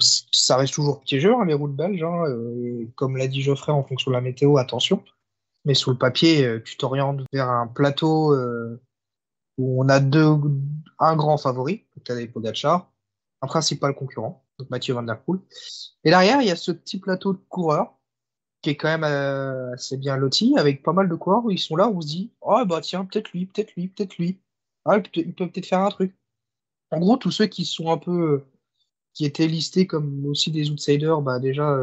ça reste toujours piégeur, hein, les routes belges. Hein, et comme l'a dit Geoffrey, en fonction de la météo, attention. Mais sur le papier, tu t'orientes vers un plateau on a un grand favori, Tadej Pogačar, un principal concurrent, donc Mathieu Van Der Poel. Et derrière, il y a ce petit plateau de coureurs qui est quand même assez bien loti, avec pas mal de coureurs où ils sont là, où on se dit, oh bah tiens, peut-être lui, peut-être lui, peut-être lui. Ah, il peut peut-être faire un truc. En gros, tous ceux qui sont un peu, qui étaient listés comme aussi des outsiders, bah déjà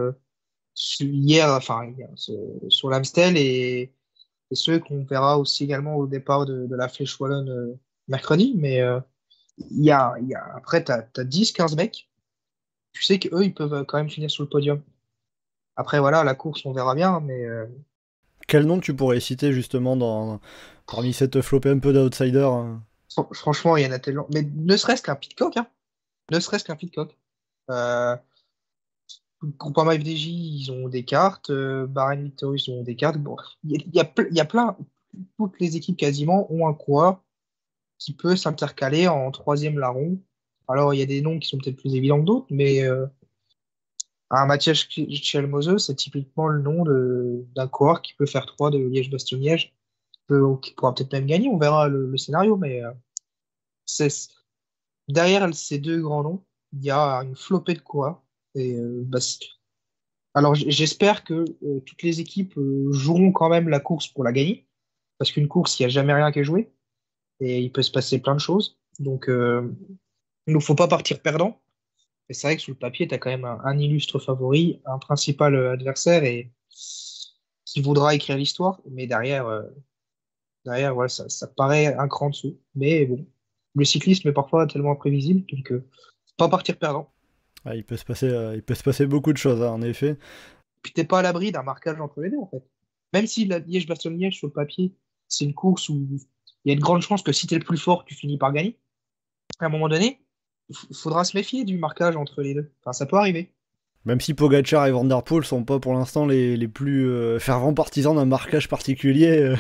sur l'Amstel et ceux qu'on verra aussi également au départ de la Flèche Wallonne mercredi. Mais après, tu as 10-15 mecs, tu sais qu'eux, ils peuvent quand même finir sur le podium. Après, voilà, la course, on verra bien, mais Quel nom tu pourrais citer justement parmi cette flopée un peu d'outsiders franchement, il y en a tellement. Mais ne serait-ce qu'un Pidcock, hein. Ne serait-ce qu'un Pidcock. Groupama FDJ, ils ont des cartes. Bahrain Victory, ils ont des cartes. Bon, il y a plein. Toutes les équipes quasiment ont un coureur qui peut s'intercaler en troisième larron. Alors, il y a des noms qui sont peut-être plus évidents que d'autres, mais un Mathias Chelmose, c'est typiquement le nom d'un coureur qui peut faire 3 de Liège-Bastogne-Liège, qui pourra peut-être même gagner. On verra le scénario, mais derrière ces deux grands noms, il y a une flopée de coureurs. Et, alors j'espère que toutes les équipes joueront quand même la course pour la gagner, parce qu'une course, il n'y a jamais rien qui est joué, et il peut se passer plein de choses. Donc il ne faut pas partir perdant. Et c'est vrai que sur le papier, tu as quand même un illustre favori, un principal adversaire, et qui voudra écrire l'histoire, mais derrière voilà, ça paraît un cran dessous. Mais bon, le cyclisme est parfois tellement imprévisible, donc pas partir perdant. Ah, il peut se passer beaucoup de choses, hein, en effet. Puis t'es pas à l'abri d'un marquage entre les deux, en fait. Même si la Liège-Bastogne-Liège, sur le papier, c'est une course où il y a de grandes chances que si t'es le plus fort, tu finis par gagner. À un moment donné, il faudra se méfier du marquage entre les deux. Enfin, ça peut arriver. Même si Pogačar et Van Der Poel sont pas pour l'instant les plus fervents partisans d'un marquage particulier.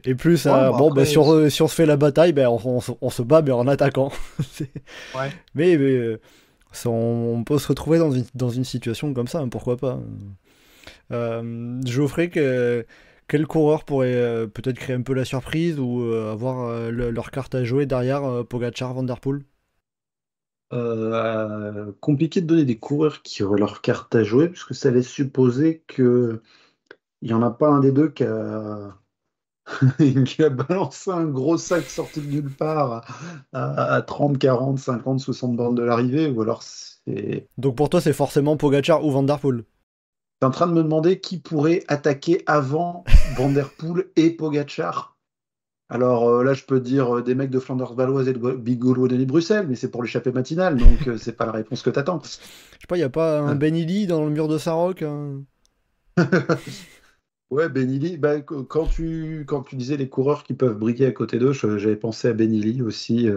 Et plus, Ouais, après, si on se fait la bataille, on se bat, mais en attaquant. ouais. Mais on peut se retrouver dans une situation comme ça, hein, pourquoi pas. Geoffrey, quel coureur pourrait peut-être créer un peu la surprise ou avoir leur carte à jouer derrière Pogačar, Van Der Poel? Compliqué de donner des coureurs qui auraient leur carte à jouer, puisque ça laisse supposer qu'il n'y en a pas un des deux qui a qui a balancé un gros sac sorti de nulle part à 30, 40, 50, 60 bornes de l'arrivée, ou alors c'est... Donc pour toi, c'est forcément Pogačar ou Van Der Poel? T'es en train de me demander qui pourrait attaquer avant Van Der Poel et Pogačar. Alors là, je peux dire des mecs de Flanders Valoise et de Big Gaulois de Bruxelles, mais c'est pour l'échappée matinale, donc c'est pas la réponse que t'attends. Je sais pas, y a pas un Ben Illy dans le mur de Saroc hein Ouais, Benili, quand tu disais les coureurs qui peuvent briller à côté d'eux, j'avais pensé à Benili aussi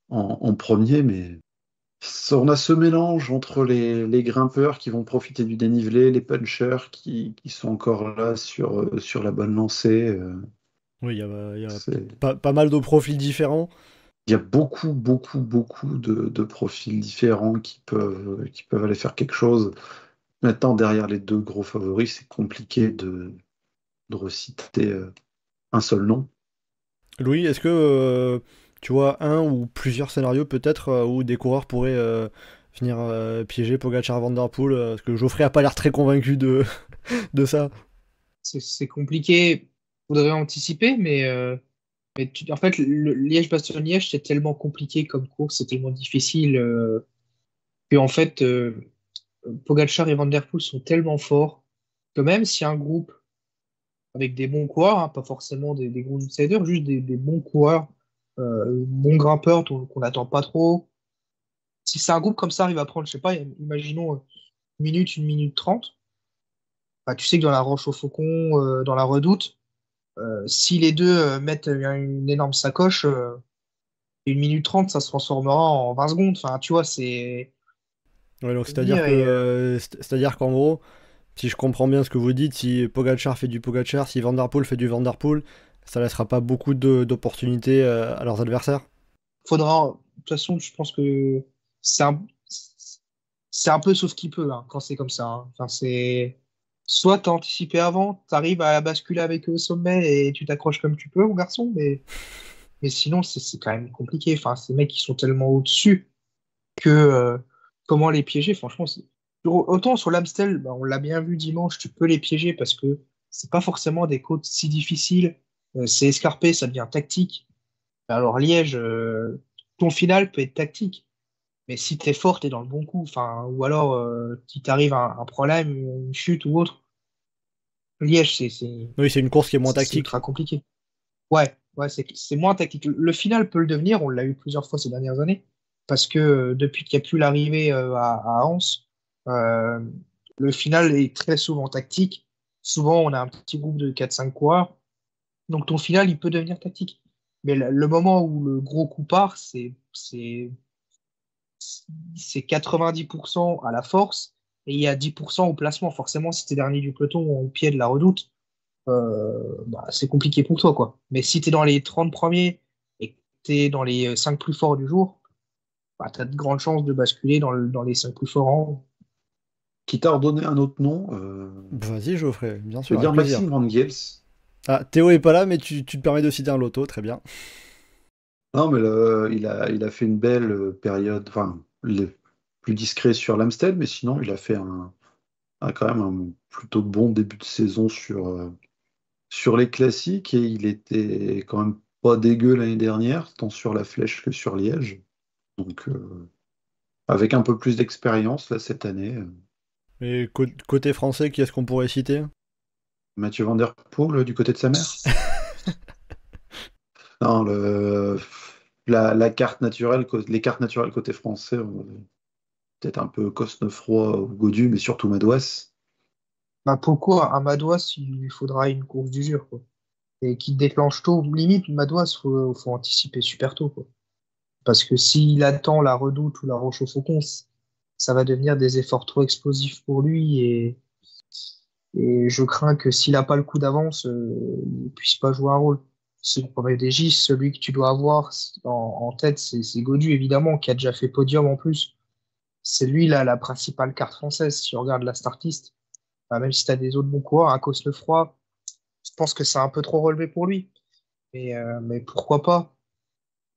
en premier, mais on a ce mélange entre les grimpeurs qui vont profiter du dénivelé, les punchers qui sont encore là sur la bonne lancée. Oui, il y a C'est- pas mal de profils différents. Il y a beaucoup, beaucoup, beaucoup de profils différents qui peuvent aller faire quelque chose. Maintenant, derrière les deux gros favoris, c'est compliqué de reciter un seul nom. Louis, est-ce que tu vois un ou plusieurs scénarios peut-être où des coureurs pourraient venir piéger Pogačar, Van Der Poel parce que Geoffrey a pas l'air très convaincu de ça. C'est compliqué. Faudrait anticiper, mais en fait, le Liège-Bastogne-Liège, c'est tellement compliqué comme course, c'est tellement difficile que en fait, Pogačar et Van Der Poel sont tellement forts que même si un groupe avec des bons coureurs, hein, pas forcément des gros outsiders, juste des bons coureurs, bons grimpeurs qu'on n'attend pas trop. Si c'est un groupe comme ça arrive à prendre, je sais pas, imaginons une minute 30, bah, tu sais que dans la Roche au Faucon, dans la Redoute, si les deux mettent une énorme sacoche, 1 minute 30, ça se transformera en 20 secondes. Enfin, tu vois, c'est. Ouais, donc Et, c'est-à-dire qu'en gros, si je comprends bien ce que vous dites, si Pogačar fait du Pogačar, si Van Der Poel fait du Van Der Poel, ça laissera pas beaucoup d'opportunités à leurs adversaires. De toute façon, je pense que c'est un peu sauf qui peut hein, quand c'est comme ça. Hein. Enfin, c'est. Soit t'as anticipé avant, t'arrives à basculer avec eux au sommet et tu t'accroches comme tu peux, mon garçon, mais Mais sinon, c'est quand même compliqué. Enfin, ces mecs qui sont tellement au-dessus que comment les piéger, franchement, autant sur l'Amstel, bah, on l'a bien vu dimanche, tu peux les piéger parce que c'est pas forcément des côtes si difficiles. C'est escarpé, ça devient tactique. Alors Liège, ton final peut être tactique. Mais si t'es fort, t'es dans le bon coup. Enfin, ou alors, si t'arrive un problème, une chute ou autre, Liège, Oui, c'est une course qui est moins c'est tactique. ultra compliqué. Ouais, c'est moins tactique. Le final peut le devenir, on l'a eu plusieurs fois ces dernières années, parce que depuis qu'il n'y a plus l'arrivée à Anse, euh, le final est très souvent tactique. Souvent, on a un petit groupe de 4-5 coureurs, donc ton final, il peut devenir tactique. Mais le moment où le gros coup part, c'est 90% à la force et il y a 10% au placement. Forcément, si t'es dernier du peloton ou au pied de la redoute, bah, c'est compliqué pour toi, quoi. Mais si t'es dans les 30 premiers et que t'es dans les 5 plus forts du jour, bah, t'as de grandes chances de basculer dans les 5 plus forts en haut. Qui t'a redonné un autre nom, Vas-y, Geoffrey, bien je veux sûr, dire avec plaisir. Maxime Van Gels. Ah, Théo est pas là, mais tu te permets de citer un loto, très bien. Non, mais il a fait une belle période, enfin, le plus discret sur l'Amstel, mais sinon, il a fait quand même un plutôt bon début de saison sur les classiques et il était quand même pas dégueu l'année dernière, tant sur la Flèche que sur Liège. Donc, avec un peu plus d'expérience là cette année, Et côté français, qui est-ce qu'on pourrait citer? Mathieu Van Der Poel du côté de sa mère. Non, la carte naturelle, les cartes naturelles côté français, peut-être un peu Cosnefroy ou Gaudu, mais surtout Madouas. Bah, pourquoi un Madouas, il lui faudra une course d'usure, quoi. Et qui déclenche tôt. Limite, Madouas, faut anticiper super tôt, quoi. Parce que s'il attend la Redoute ou la Roche-aux-Faucons, ça va devenir des efforts trop explosifs pour lui et je crains que s'il n'a pas le coup d'avance, il ne puisse pas jouer un rôle. Si on promet des Gis, celui que tu dois avoir en tête, c'est Gaudu, évidemment, qui a déjà fait podium en plus. C'est lui, là, la principale carte française, si on regarde la startlist. Bah, même si tu as des autres bons coureurs, à Cosnefroy, je pense que c'est un peu trop relevé pour lui. Mais pourquoi pas?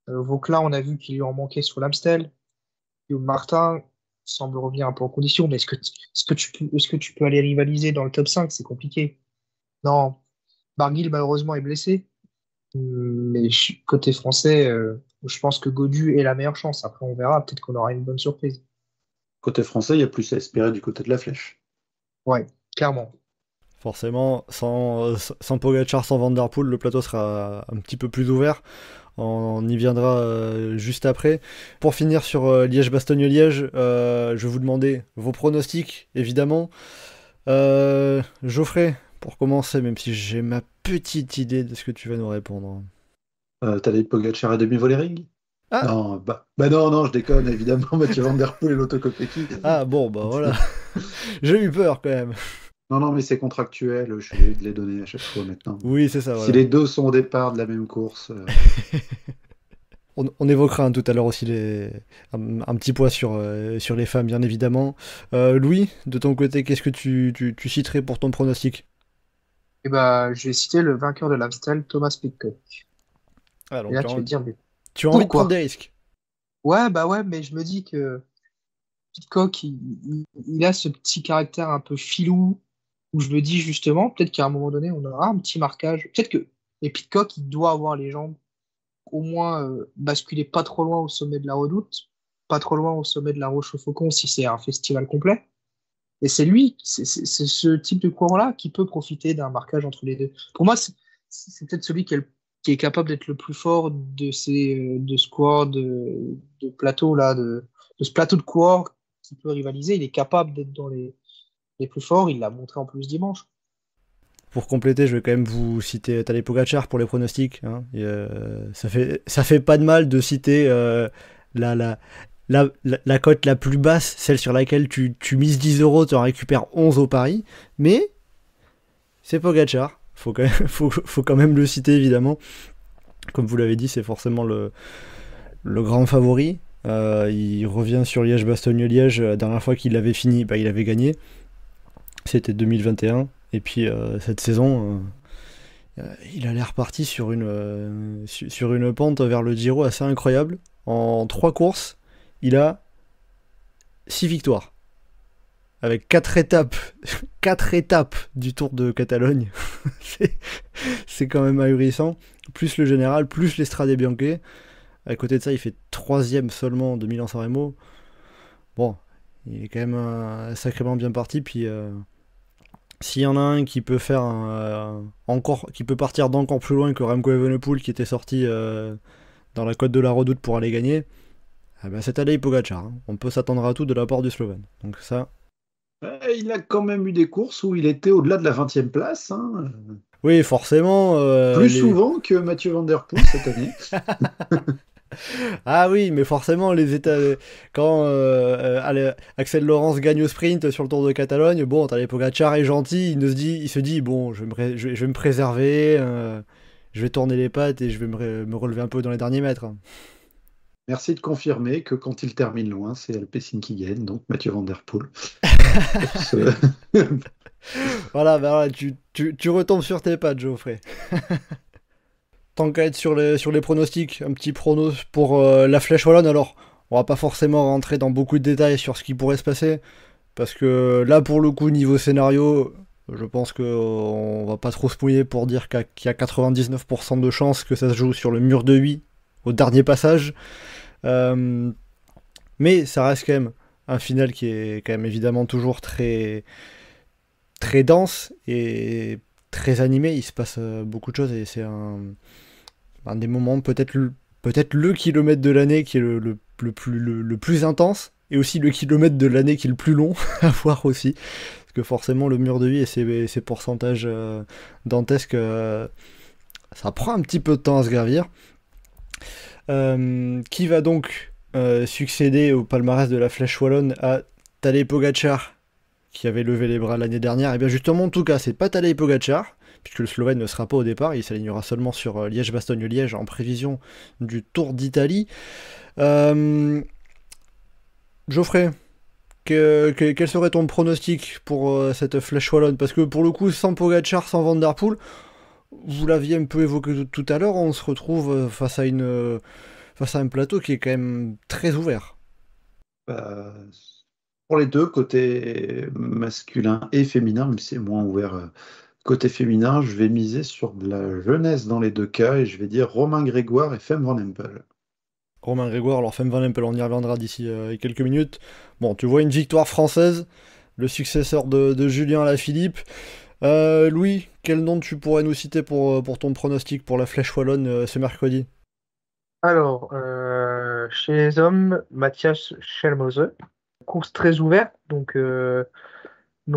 Vauclin, on a vu qu'il lui en manquait sur l'Amstel. Guillaume Martin semble revenir un peu en condition, mais est-ce que tu peux aller rivaliser dans le top 5? C'est compliqué. Non, Barguil, malheureusement, est blessé. Mais côté français, je pense que Gaudu est la meilleure chance. Après, on verra. Peut-être qu'on aura une bonne surprise. Côté français, il y a plus à espérer du côté de la Flèche. Ouais, clairement. Forcément, sans Pogacar, sans Van Der Poel, le plateau sera un petit peu plus ouvert. On y viendra juste après. Pour finir sur Liège-Bastogne-Liège, je vais vous demander vos pronostics, évidemment. Geoffrey, pour commencer, même si j'ai ma petite idée de ce que tu vas nous répondre. T'as les Pogacar et Demi-Volering? Ah. Non, bah non, je déconne, évidemment, Mathieu Van Der Poel et Lotto Kopecky. Ah bon, bah voilà. J'ai eu peur quand même. Non, mais c'est contractuel, je suis obligé de les donner à chaque fois maintenant. Oui, c'est ça. Si Voilà. les deux sont au départ de la même course. On évoquera tout à l'heure aussi un petit point sur les femmes, bien évidemment. Louis, de ton côté, qu'est-ce que tu citerais pour ton pronostic? Et bah, je vais citer le vainqueur de l'Amstel, Thomas Pidcock. Ah, donc Et là, tu vas te dire, mais tu as envie de pourquoi prendre des risques? ouais, mais je me dis que Pidcock, il a ce petit caractère un peu filou, où je me dis justement, peut-être qu'à un moment donné, on aura un petit marquage. Peut-être que et Pidcock, il doit avoir les jambes, au moins basculer pas trop loin au sommet de la Redoute, pas trop loin au sommet de la Roche-aux-Faucons si c'est un festival complet. Et c'est lui, c'est ce type de courant-là qui peut profiter d'un marquage entre les deux. Pour moi, c'est peut-être celui qui est capable d'être le plus fort de ce coureur de plateau là, de ce plateau de coureurs qui peut rivaliser. Il est capable d'être dans les plus forts. Il l'a montré en plus dimanche. Pour compléter, je vais quand même vous citer Tadej Pogacar pour les pronostics. Hein. Ça fait pas de mal de citer la cote la plus basse, celle sur laquelle tu mises 10 €, tu en récupères 11 au pari. Mais c'est Pogacar. Faut quand même le citer, évidemment. Comme vous l'avez dit, c'est forcément le grand favori. Il revient sur Liège-Bastogne-Liège. La dernière fois qu'il avait fini, il avait gagné. C'était 2021. Et puis cette saison, Il a l'air parti sur sur une pente vers le Giro assez incroyable. En 3 courses, il a 6 victoires. Avec 4 étapes, 4 étapes du Tour de Catalogne. C'est quand même ahurissant. Plus le général, plus l'Estrade Bianche. À côté de ça, il fait 3ème seulement de Milan-San Remo. Bon, il est quand même sacrément bien parti. Puis s'il y en a un qui peut faire qui peut partir d'encore plus loin que Remco Evenepoel qui était sorti dans la côte de la Redoute pour aller gagner, c'est Tadej Pogačar. Hein. On peut s'attendre à tout de la part du Slovène. Donc ça. Il a quand même eu des courses où il était au-delà de la 20e place. Hein. Oui, forcément. Plus souvent que Mathieu Van Der Poel cette année. Ah oui, mais forcément, les états. Quand Axel Laurence gagne au sprint sur le Tour de Catalogne, bon, Tadej Pogačar est gentil, il se dit bon, je vais me préserver, je vais tourner les pattes et je vais me relever un peu dans les derniers mètres. Merci de confirmer que quand il termine loin, c'est Alpecin qui gagne, donc Mathieu Van Der Poel. Voilà, tu retombes sur tes pattes, Geoffrey. Tant qu'à être sur les pronostics, un petit prono pour la Flèche Wallonne. Alors, on va pas forcément rentrer dans beaucoup de détails sur ce qui pourrait se passer, parce que là, pour le coup, niveau scénario, je pense qu'on va pas trop se mouiller pour dire qu'il y a 99% de chances que ça se joue sur le mur de 8 au dernier passage. Mais ça reste quand même un final qui est quand même évidemment toujours très, très dense et très animé. Il se passe beaucoup de choses et c'est un des moments, peut-être le kilomètre de l'année qui est le plus intense, et aussi le kilomètre de l'année qui est le plus long à voir aussi. Parce que forcément, le mur de vie et ses pourcentages dantesques, ça prend un petit peu de temps à se gravir. Qui va donc succéder au palmarès de la Flèche Wallonne à Tadej Pogačar, qui avait levé les bras l'année dernière? Et bien justement, en tout cas, c'est pas Tadej Pogačar, puisque le Slovène ne sera pas au départ, il s'alignera seulement sur Liège-Bastogne-Liège en prévision du Tour d'Italie. Geoffrey, quel serait ton pronostic pour cette Flèche Wallonne? Parce que pour le coup, sans Pogačar, sans Van Der Poel, vous l'aviez un peu évoqué tout à l'heure, on se retrouve face à un plateau qui est quand même très ouvert. Pour les deux, côté masculin et féminin, même si c'est moins ouvert côté féminin, je vais miser sur de la jeunesse dans les deux cas et je vais dire Romain Grégoire et Fem Van Empel. Romain Grégoire, alors Fem Van Empel, on y reviendra d'ici quelques minutes. Bon, tu vois une victoire française, le successeur de Julien Alaphilippe. Louis, quel nom tu pourrais nous citer pour ton pronostic pour la Flèche Wallonne ce mercredi? Alors, chez les hommes, Mathias Schelmose, course très ouverte, donc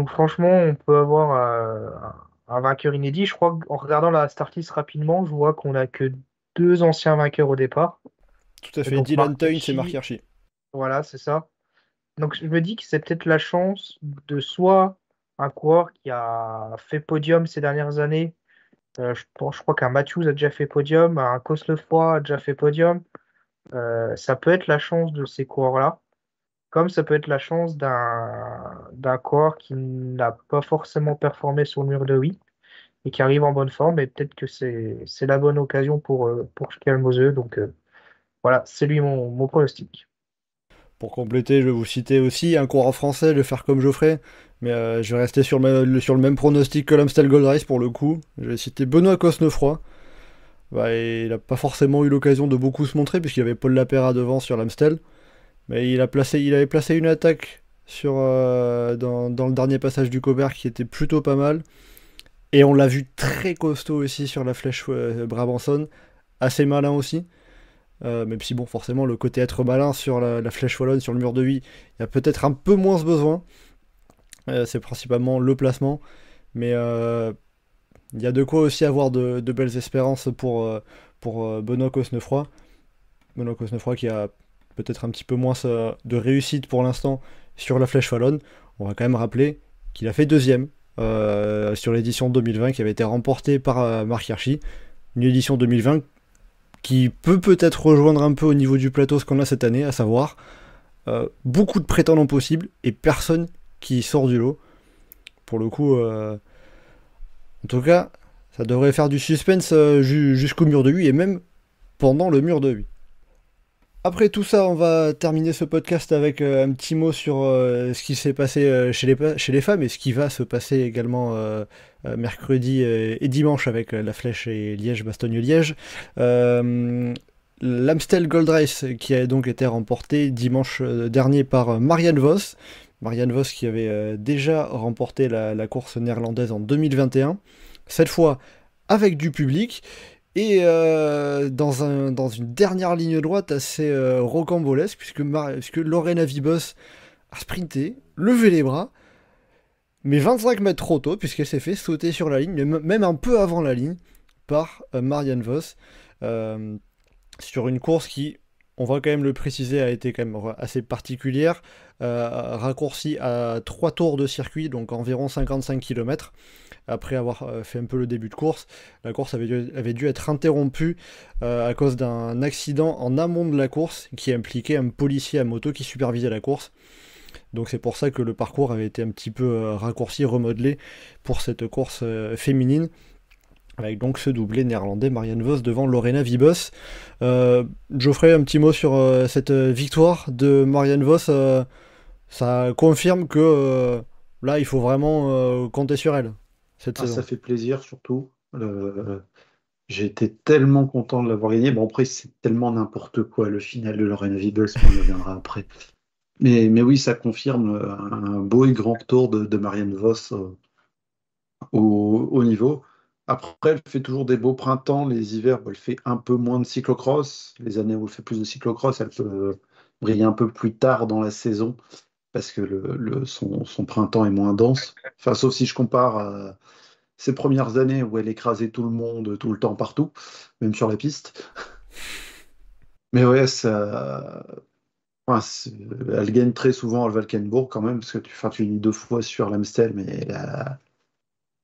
franchement, on peut avoir un vainqueur inédit. Je crois qu'en regardant la start-list rapidement, je vois qu'on n'a que 2 anciens vainqueurs au départ. Tout à fait, donc, Dylan Mark Teuns et Hirschi, Mark Hirschi. Voilà, c'est ça. Donc je me dis que c'est peut-être la chance de soit un coureur qui a fait podium ces dernières années. Je crois qu'un Matthews a déjà fait podium, un Cosnefroy a déjà fait podium. Ça peut être la chance de ces coureurs-là, comme ça peut être la chance d'un coureur qui n'a pas forcément performé sur le mur de 8 et qui arrive en bonne forme. Et peut-être que c'est la bonne occasion pour Schelmose. Donc voilà, c'est lui mon pronostic. Pour compléter, je vais vous citer aussi un coureur français, je vais faire comme Geoffrey, mais je vais rester sur le même pronostic que l'Amstel Gold Race pour le coup. Je vais citer Benoît Cosnefroy. Il n'a pas forcément eu l'occasion de beaucoup se montrer puisqu'il y avait Paul Lapéra devant sur l'Amstel. Mais il avait placé une attaque dans le dernier passage du Cobert qui était plutôt pas mal. Et on l'a vu très costaud aussi sur la Flèche Brabançonne, assez malin aussi. Même si bon, forcément, le côté être malin sur la Flèche Wallonne, sur le mur de 8, il y a peut-être un peu moins ce besoin. C'est principalement le placement. Mais il y a de quoi aussi avoir de belles espérances pour Benoît Cosnefroy. Benoît Cosnefroy qui a peut-être un petit peu moins de réussite pour l'instant sur la Flèche Wallonne. On va quand même rappeler qu'il a fait 2ème sur l'édition 2020 qui avait été remportée par Mark Hirschi. Une édition 2020 qui peut-être rejoindre un peu au niveau du plateau ce qu'on a cette année, à savoir beaucoup de prétendants possibles et personne qui sort du lot. Pour le coup, en tout cas, Ça devrait faire du suspense jusqu'au mur de 8 et même pendant le mur de 8. Après tout ça, on va terminer ce podcast avec un petit mot sur ce qui s'est passé chez les femmes et ce qui va se passer également mercredi et dimanche avec la Flèche et Liège-Bastogne-Liège. L'Amstel Gold Race qui a donc été remporté dimanche dernier par Marianne Vos. Marianne Vos qui avait déjà remporté la course néerlandaise en 2021. Cette fois avec du public. Et dans une dernière ligne droite assez rocambolesque, puisque Lorena Wiebes a sprinté, levé les bras, mais 25 mètres trop tôt, puisqu'elle s'est fait sauter sur la ligne, même un peu avant la ligne, par Marianne Vos, sur une course qui, on va quand même le préciser, a été quand même assez particulière, raccourcie à 3 tours de circuit, donc environ 55 km. Après avoir fait un peu le début de course, la course avait dû être interrompue à cause d'un accident en amont de la course qui impliquait un policier à moto qui supervisait la course. Donc c'est pour ça que le parcours avait été un petit peu raccourci, remodelé pour cette course féminine, avec donc ce doublé néerlandais Marianne Vos devant Lorena Wiebes. Geoffrey, un petit mot sur cette victoire de Marianne Vos. Ça confirme que là, il faut vraiment compter sur elle. Ça fait plaisir surtout. J'ai été tellement content de l'avoir gagné. Bon, après, c'est tellement n'importe quoi le final de Lorena Wiebes, on y reviendra après. Mais oui, ça confirme un beau et grand retour de Marianne Vos au niveau. Après, elle fait toujours des beaux printemps. Les hivers, elle fait un peu moins de cyclocross. Les années où elle fait plus de cyclocross, elle peut briller un peu plus tard dans la saison parce que son printemps est moins dense. Enfin, sauf si je compare ses premières années où elle écrasait tout le monde, tout le temps, partout, même sur la piste. Mais ouais, elle gagne très souvent à Valkenburg quand même, parce que tu finis 2 fois sur l'Amstel, mais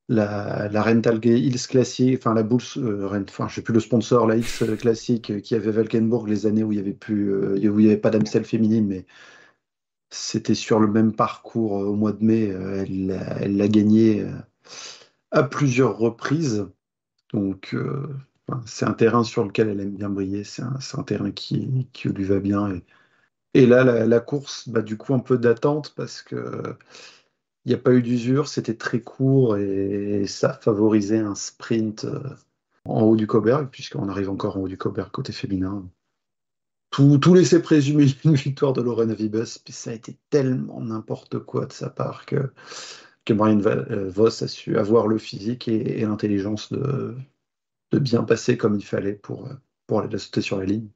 la Rental Hills Classic, enfin la Bulls, je sais plus le sponsor, la Hills Classic qui avait Valkenburg les années où il y avait pas d'Amstel féminine, mais c'était sur le même parcours au mois de mai, elle l'a gagné à plusieurs reprises. Donc c'est un terrain sur lequel elle aime bien briller, c'est un terrain qui lui va bien. Et là, la course, du coup, un peu d'attente parce que il n'y a pas eu d'usure, c'était très court et ça favorisait un sprint en haut du Cauberg, puisqu'on arrive encore en haut du Cauberg côté féminin. Tout laissait présumer une victoire de Lorena Wiebes, puis ça a été tellement n'importe quoi de sa part que Marianne Vos a su avoir le physique et l'intelligence de bien passer comme il fallait pour aller la sauter sur la ligne.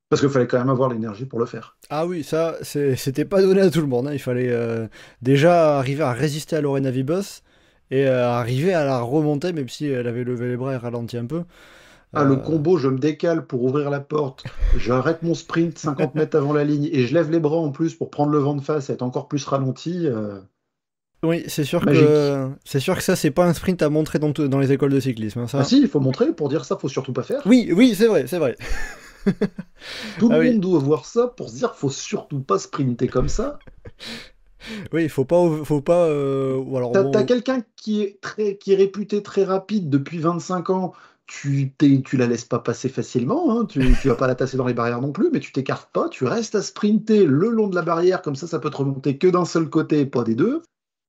Parce qu'il fallait quand même avoir l'énergie pour le faire. Ah oui, ça, c'était pas donné à tout le monde. Hein. Il fallait déjà arriver à résister à Lorena Wiebes et arriver à la remonter, même si elle avait levé les bras et ralenti un peu. Le combo, je me décale pour ouvrir la porte, j'arrête mon sprint 50 mètres avant la ligne et je lève les bras en plus pour prendre le vent de face et être encore plus ralenti. Oui, c'est sûr que ça, c'est pas un sprint à montrer dans les écoles de cyclisme. Hein, ça. Ah si, il faut montrer, pour dire ça, faut surtout pas faire. Oui, c'est vrai. Tout le monde doit voir ça pour se dire faut surtout pas sprinter comme ça. Oui, faut pas. Alors, t'as quelqu'un qui est réputé très rapide depuis 25 ans. Tu la laisses pas passer facilement, hein. Tu vas pas la tasser dans les barrières non plus, mais tu t'écartes pas, tu restes à sprinter le long de la barrière, comme ça peut te remonter que d'un seul côté, pas des deux.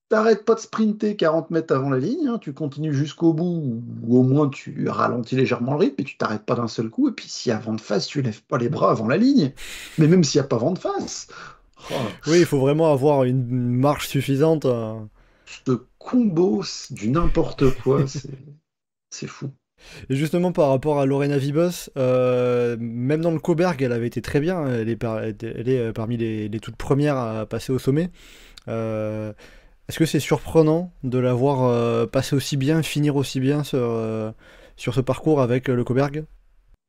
T'arrêtes pas de sprinter 40 mètres avant la ligne, hein. Tu continues jusqu'au bout, ou au moins tu ralentis légèrement le rythme, et tu t'arrêtes pas d'un seul coup, et puis s'il y a vent de face, tu lèves pas les bras avant la ligne. Mais même s'il y a pas vent de face. Oh. Oui, il faut vraiment avoir une marche suffisante. Ce combo, c'est du n'importe quoi, c'est fou. Et justement, par rapport à Lorena Wiebes, même dans le Cauberg, elle avait été très bien. Elle est parmi les toutes premières à passer au sommet. Est-ce que c'est surprenant de la voir passer aussi bien, finir aussi bien sur ce parcours avec le Cauberg ?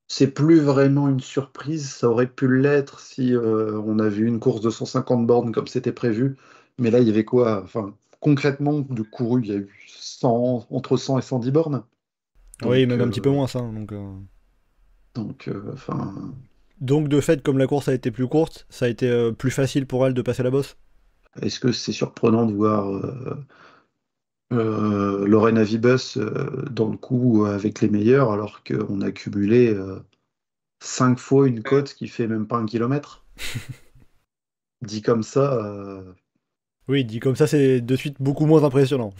C'est plus vraiment une surprise. Ça aurait pu l'être si on avait eu une course de 150 bornes comme c'était prévu. Mais là, il y avait quoi ? Enfin, concrètement, de couru, il y a eu entre 100 et 110 bornes. Oui, même un petit peu moins ça. Donc de fait, comme la course a été plus courte, ça a été plus facile pour elle de passer la bosse. Est-ce que c'est surprenant de voir Lorena Vibus dans le coup avec les meilleurs, alors qu'on a cumulé 5 fois une côte qui fait même pas 1 kilomètre. Dit comme ça, Oui, dit comme ça, c'est de suite beaucoup moins impressionnant.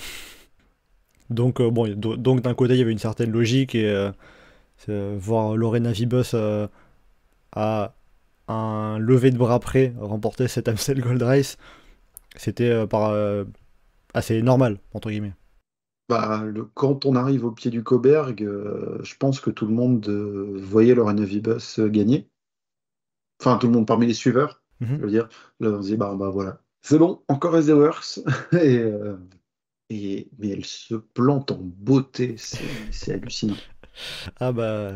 Donc, donc d'un côté, il y avait une certaine logique, et voir Lorena Vibus à un lever de bras près remporter cette Amstel Gold Race, c'était assez normal, entre guillemets. quand on arrive au pied du Coberg, je pense que tout le monde voyait Lorena Vibus gagner. Enfin, tout le monde parmi les suiveurs, je veux dire. Là, on se dit, voilà. C'est bon, encore as the works. Mais elle se plante en beauté, c'est hallucinant. Ah bah...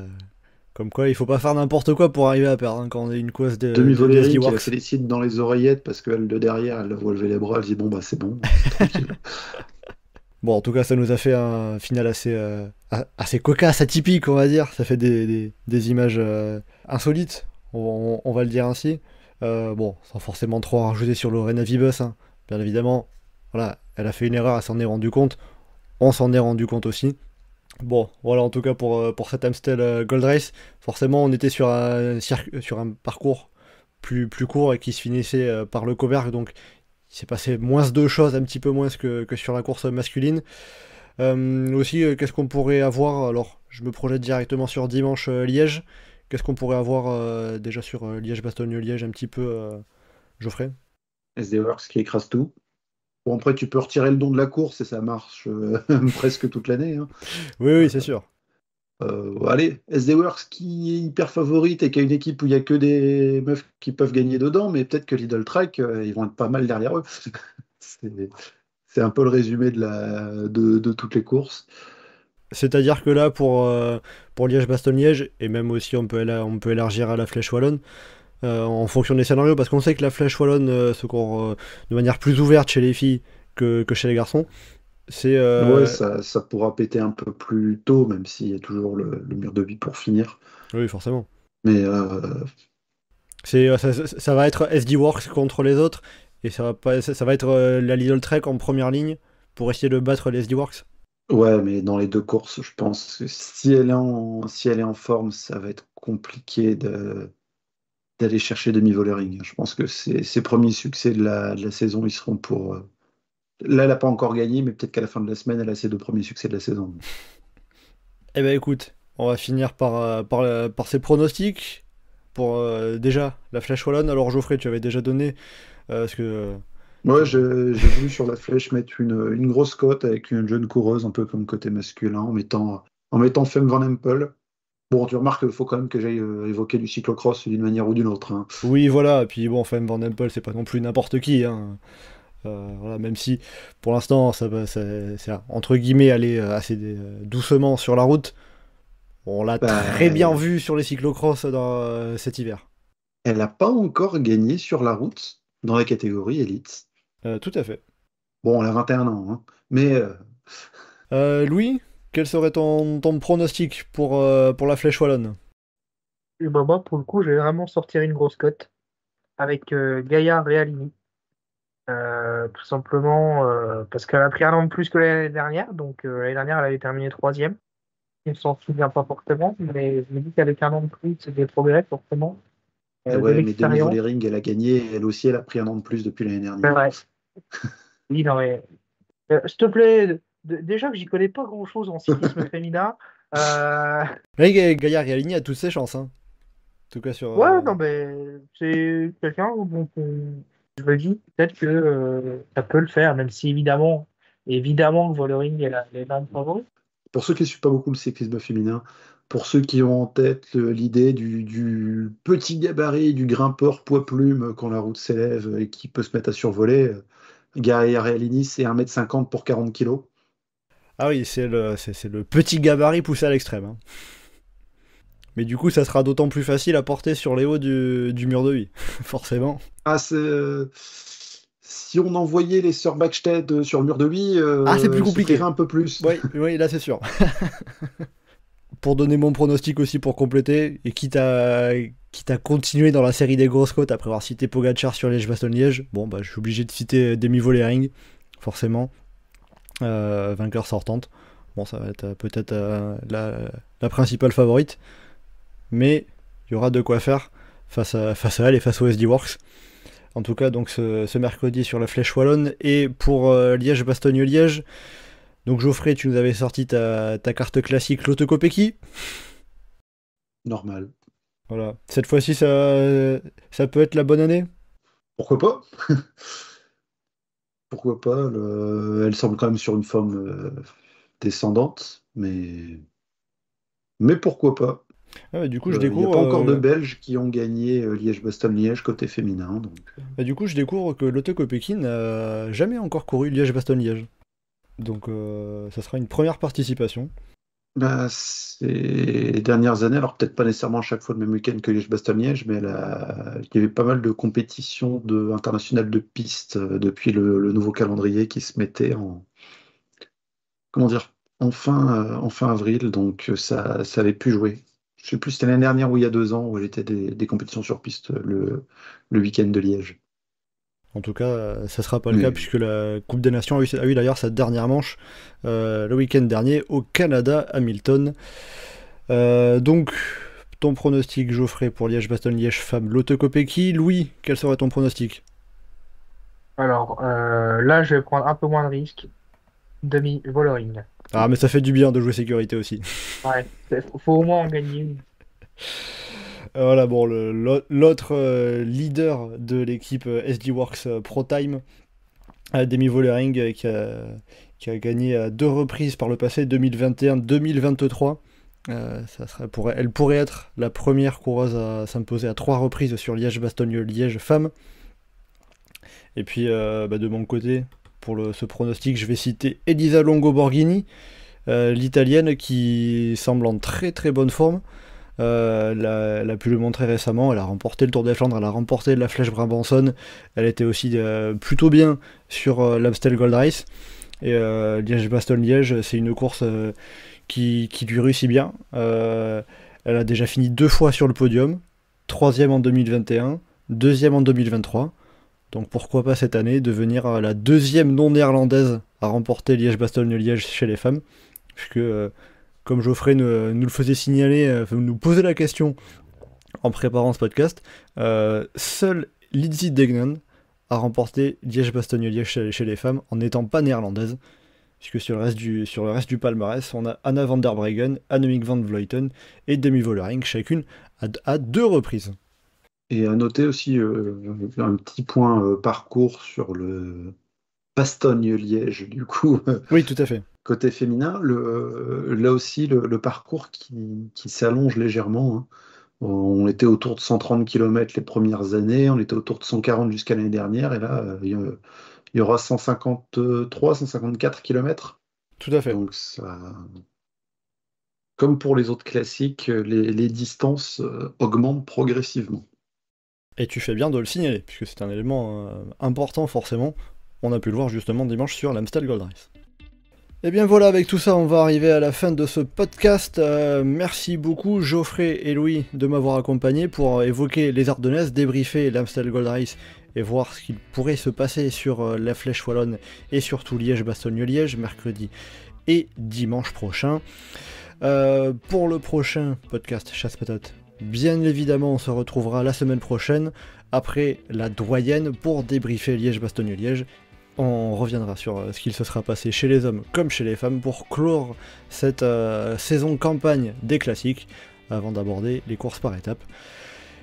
Comme quoi, il faut pas faire n'importe quoi pour arriver à perdre, hein, quand on est une course de Demi-volée SD qui la Works. félicite dans les oreillettes parce qu'elle de derrière, elle la voit lever les bras, elle dit bon, c'est bon, c'est tranquille. Bon, en tout cas, ça nous a fait un final assez cocasse, atypique, on va dire. Ça fait des images insolites, on va le dire ainsi. Bon, sans forcément trop en rajouter sur Lorena Vibus, hein. Bien évidemment, voilà, elle a fait une erreur, elle s'en est rendu compte. On s'en est rendu compte aussi. Bon, voilà, en tout cas pour cette Amstel Gold Race, forcément on était sur un parcours plus court et qui se finissait par le Coberg, donc il s'est passé moins de choses, un petit peu moins que sur la course masculine. Aussi, qu'est-ce qu'on pourrait avoir? Alors, je me projette directement sur dimanche Liège. Qu'est-ce qu'on pourrait avoir déjà sur Liège-Bastogne-Liège un petit peu, Geoffrey? SD Works qui écrase tout. Bon, après, tu peux retirer le don de la course et ça marche presque toute l'année. Hein. Oui, c'est sûr. Allez, SD Works qui est hyper favorite et qui a une équipe où il n'y a que des meufs qui peuvent gagner dedans, mais peut-être que Lidl Trek, ils vont être pas mal derrière eux. C'est un peu le résumé de toutes les courses. C'est-à-dire que là, pour Liège-Bastogne-Liège, et même aussi on peut élargir à la Flèche Wallonne, en fonction des scénarios, parce qu'on sait que la Flèche Wallonne se court de manière plus ouverte chez les filles que chez les garçons. C'est Ouais, ça pourra péter un peu plus tôt, même s'il y a toujours le mur de vie pour finir. Oui, forcément. Mais Ça va être SD Works contre les autres, et ça va être la Lidl Trek en première ligne pour essayer de battre les SD Works. ouais, mais dans les deux courses, je pense que si elle est en forme, ça va être compliqué d'aller chercher demi-volering. Je pense que ses premiers succès de la saison, ils seront pour. Là, elle n'a pas encore gagné, mais peut-être qu'à la fin de la semaine, elle a ses 2 premiers succès de la saison. Eh ben écoute, on va finir par ces pronostics. Pour déjà la Flèche Wallonne. Alors Geoffrey, tu avais déjà donné, parce que... Ouais, j'ai voulu sur la flèche mettre une grosse cote avec une jeune coureuse, un peu comme côté masculin, en mettant Femme Van Empel. Bon, tu remarques qu'il faut quand même que j'aille évoquer du cyclocross d'une manière ou d'une autre. Hein. Oui, voilà, et puis bon, Femme Van Empel, c'est pas non plus n'importe qui, hein. Voilà, même si pour l'instant ça c'est entre guillemets aller assez doucement sur la route, on l'a très bien vu sur les cyclocross dans cet hiver. Elle n'a pas encore gagné sur la route dans la catégorie élite. Tout à fait. Bon, elle a 21 ans, hein, mais Louis, quel serait ton pronostic pour la Flèche Wallonne? Et bah, moi, pour le coup, je vais vraiment sortir une grosse cote avec Gaïa Realini. Tout simplement parce qu'elle a pris un an de plus que l'année dernière. Donc l'année dernière, elle avait terminé 3e. Il ne s'en souvient pas forcément, mais je me dis qu'avec un an de plus, c'est des progrès forcément. De ouais, mais l'expérience. demi-volering, elle a gagné, elle aussi, elle a pris un an de plus depuis l'année C'est dernière. vrai. Oui, non, mais s'il te plaît, déjà que j'y connais pas grand-chose en cyclisme féminin. Oui, Gaillard Realini a toutes ses chances, hein. En tout cas sur... Ouais, non, mais c'est quelqu'un dont je me dis peut-être que ça peut le faire, même si évidemment que Vollering est l'énorme favori. Pour ceux qui ne suivent pas beaucoup le cyclisme féminin, pour ceux qui ont en tête l'idée du petit gabarit, du grimpeur poids-plume quand la route s'élève et qui peut se mettre à survoler, Gaia Realini, c'est 1,50 m pour 40 kg. Ah oui, c'est le petit gabarit poussé à l'extrême, hein. Mais du coup, ça sera d'autant plus facile à porter sur les hauts du mur de vie, forcément. Ah, si on envoyait les sœurs Backstedt sur le mur de vie, c'est plus compliqué. Un peu plus. Oui, là c'est sûr. Pour donner mon pronostic aussi, pour compléter, et quitte à continuer dans la série des grosses côtes après avoir cité Pogacar sur Liège-Bastogne-Liège, bon bah je suis obligé de citer Demi Vollering, forcément. vainqueur sortante. Bon, ça va être peut-être la principale favorite, mais il y aura de quoi faire face à elle et face au SD Works. En tout cas, donc ce mercredi sur la Flèche Wallonne. Et pour Liège-Bastogne-Liège, donc Geoffrey, tu nous avais sorti ta carte classique Lotte Kopecky. Normal. Voilà. Cette fois-ci, ça peut être la bonne année? Pourquoi pas? Pourquoi pas? Elle semble quand même sur une forme descendante, mais pourquoi pas? Du coup, je Il n'y a découvre. pas encore de Belges qui ont gagné Liège-Bastogne-Liège côté féminin. Donc... du coup, je découvre que Lotte Kopecky n'a jamais encore couru Liège-Bastogne-Liège. Donc, ça sera une première participation. Ces dernières années, alors peut-être pas nécessairement à chaque fois le même week-end que Liège-Bastogne-Liège, mais il y avait pas mal de compétitions internationales de pistes depuis le nouveau calendrier qui se mettait en fin avril, donc ça avait pu jouer. Je sais plus, c'était l'année dernière ou il y a 2 ans où elle était des compétitions sur piste le week-end de Liège. En tout cas, ça sera pas le cas puisque la Coupe des Nations a eu d'ailleurs sa dernière manche le week-end dernier au Canada, Hamilton. Donc, ton pronostic, Geoffrey, pour Liège-Bastogne-Liège femme Lotte Kopecky. Louis, quel serait ton pronostic? Alors, là, je vais prendre un peu moins de risques. Demi-Vollering. Ah, mais ça fait du bien de jouer sécurité aussi. Ouais, faut au moins en gagner une. Voilà, bon, l'autre leader de l'équipe SD Works Pro Time, Demi Vollering, qui a gagné à 2 reprises par le passé, 2021-2023. Elle pourrait être la première coureuse à s'imposer à 3 reprises sur Liège-Bastogne-Liège femmes. Et puis, de mon côté, pour ce pronostic, je vais citer Elisa Longo-Borghini, l'italienne qui semble en très très bonne forme. Elle a pu le montrer récemment, elle a remporté le Tour des Flandres, elle a remporté la Flèche Brabançonne, elle était aussi plutôt bien sur l'Amstel Gold Race. Et Liège-Bastogne-Liège, c'est une course qui lui réussit bien. Elle a déjà fini 2 fois sur le podium, 3e en 2021, 2e en 2023. Donc pourquoi pas cette année devenir la 2e non-néerlandaise à remporter Liège-Bastogne-Liège chez les femmes, puisque comme Geoffrey nous le faisait signaler, nous posait la question en préparant ce podcast, seule Lizzie Deignan a remporté Liège-Bastogne-Liège chez les femmes en n'étant pas néerlandaise, puisque sur le reste du palmarès, on a Anna van der Breggen, Annemiek van Vleuten et Demi Vollering, chacune à 2 reprises. Et à noter aussi un petit point parcours sur le Bastogne-Liège, du coup. Oui, tout à fait. Côté féminin, là aussi, le parcours qui s'allonge légèrement. Hein. On était autour de 130 km les premières années, on était autour de 140 jusqu'à l'année dernière, et là, il y aura 153, 154 km. Tout à fait. Donc, ça... Comme pour les autres classiques, les distances augmentent progressivement. Et tu fais bien de le signaler, puisque c'est un élément important forcément. On a pu le voir justement dimanche sur l'Amstel Gold Race. Et bien voilà, avec tout ça, on va arriver à la fin de ce podcast. Merci beaucoup Geoffrey et Louis de m'avoir accompagné pour évoquer les Ardennaises, débriefer l'Amstel Gold Race et voir ce qu'il pourrait se passer sur la Flèche Wallonne et surtout Liège-Bastogne-Liège, mercredi et dimanche prochain. Pour le prochain podcast Chasse Patate, bien évidemment, on se retrouvera la semaine prochaine, après la doyenne, pour débriefer Liège-Bastogne-Liège. On reviendra sur ce qu'il se sera passé chez les hommes comme chez les femmes pour clore cette saison campagne des classiques, avant d'aborder les courses par étapes.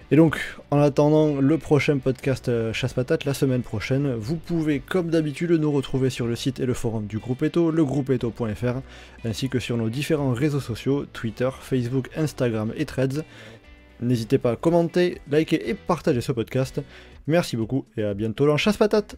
Et donc, en attendant le prochain podcast Chasse Patate, la semaine prochaine, vous pouvez, comme d'habitude, nous retrouver sur le site et le forum du groupe Eto, legroupeeto.fr, ainsi que sur nos différents réseaux sociaux, Twitter, Facebook, Instagram et Threads. N'hésitez pas à commenter, liker et partager ce podcast. Merci beaucoup et à bientôt dans Chasse Patate.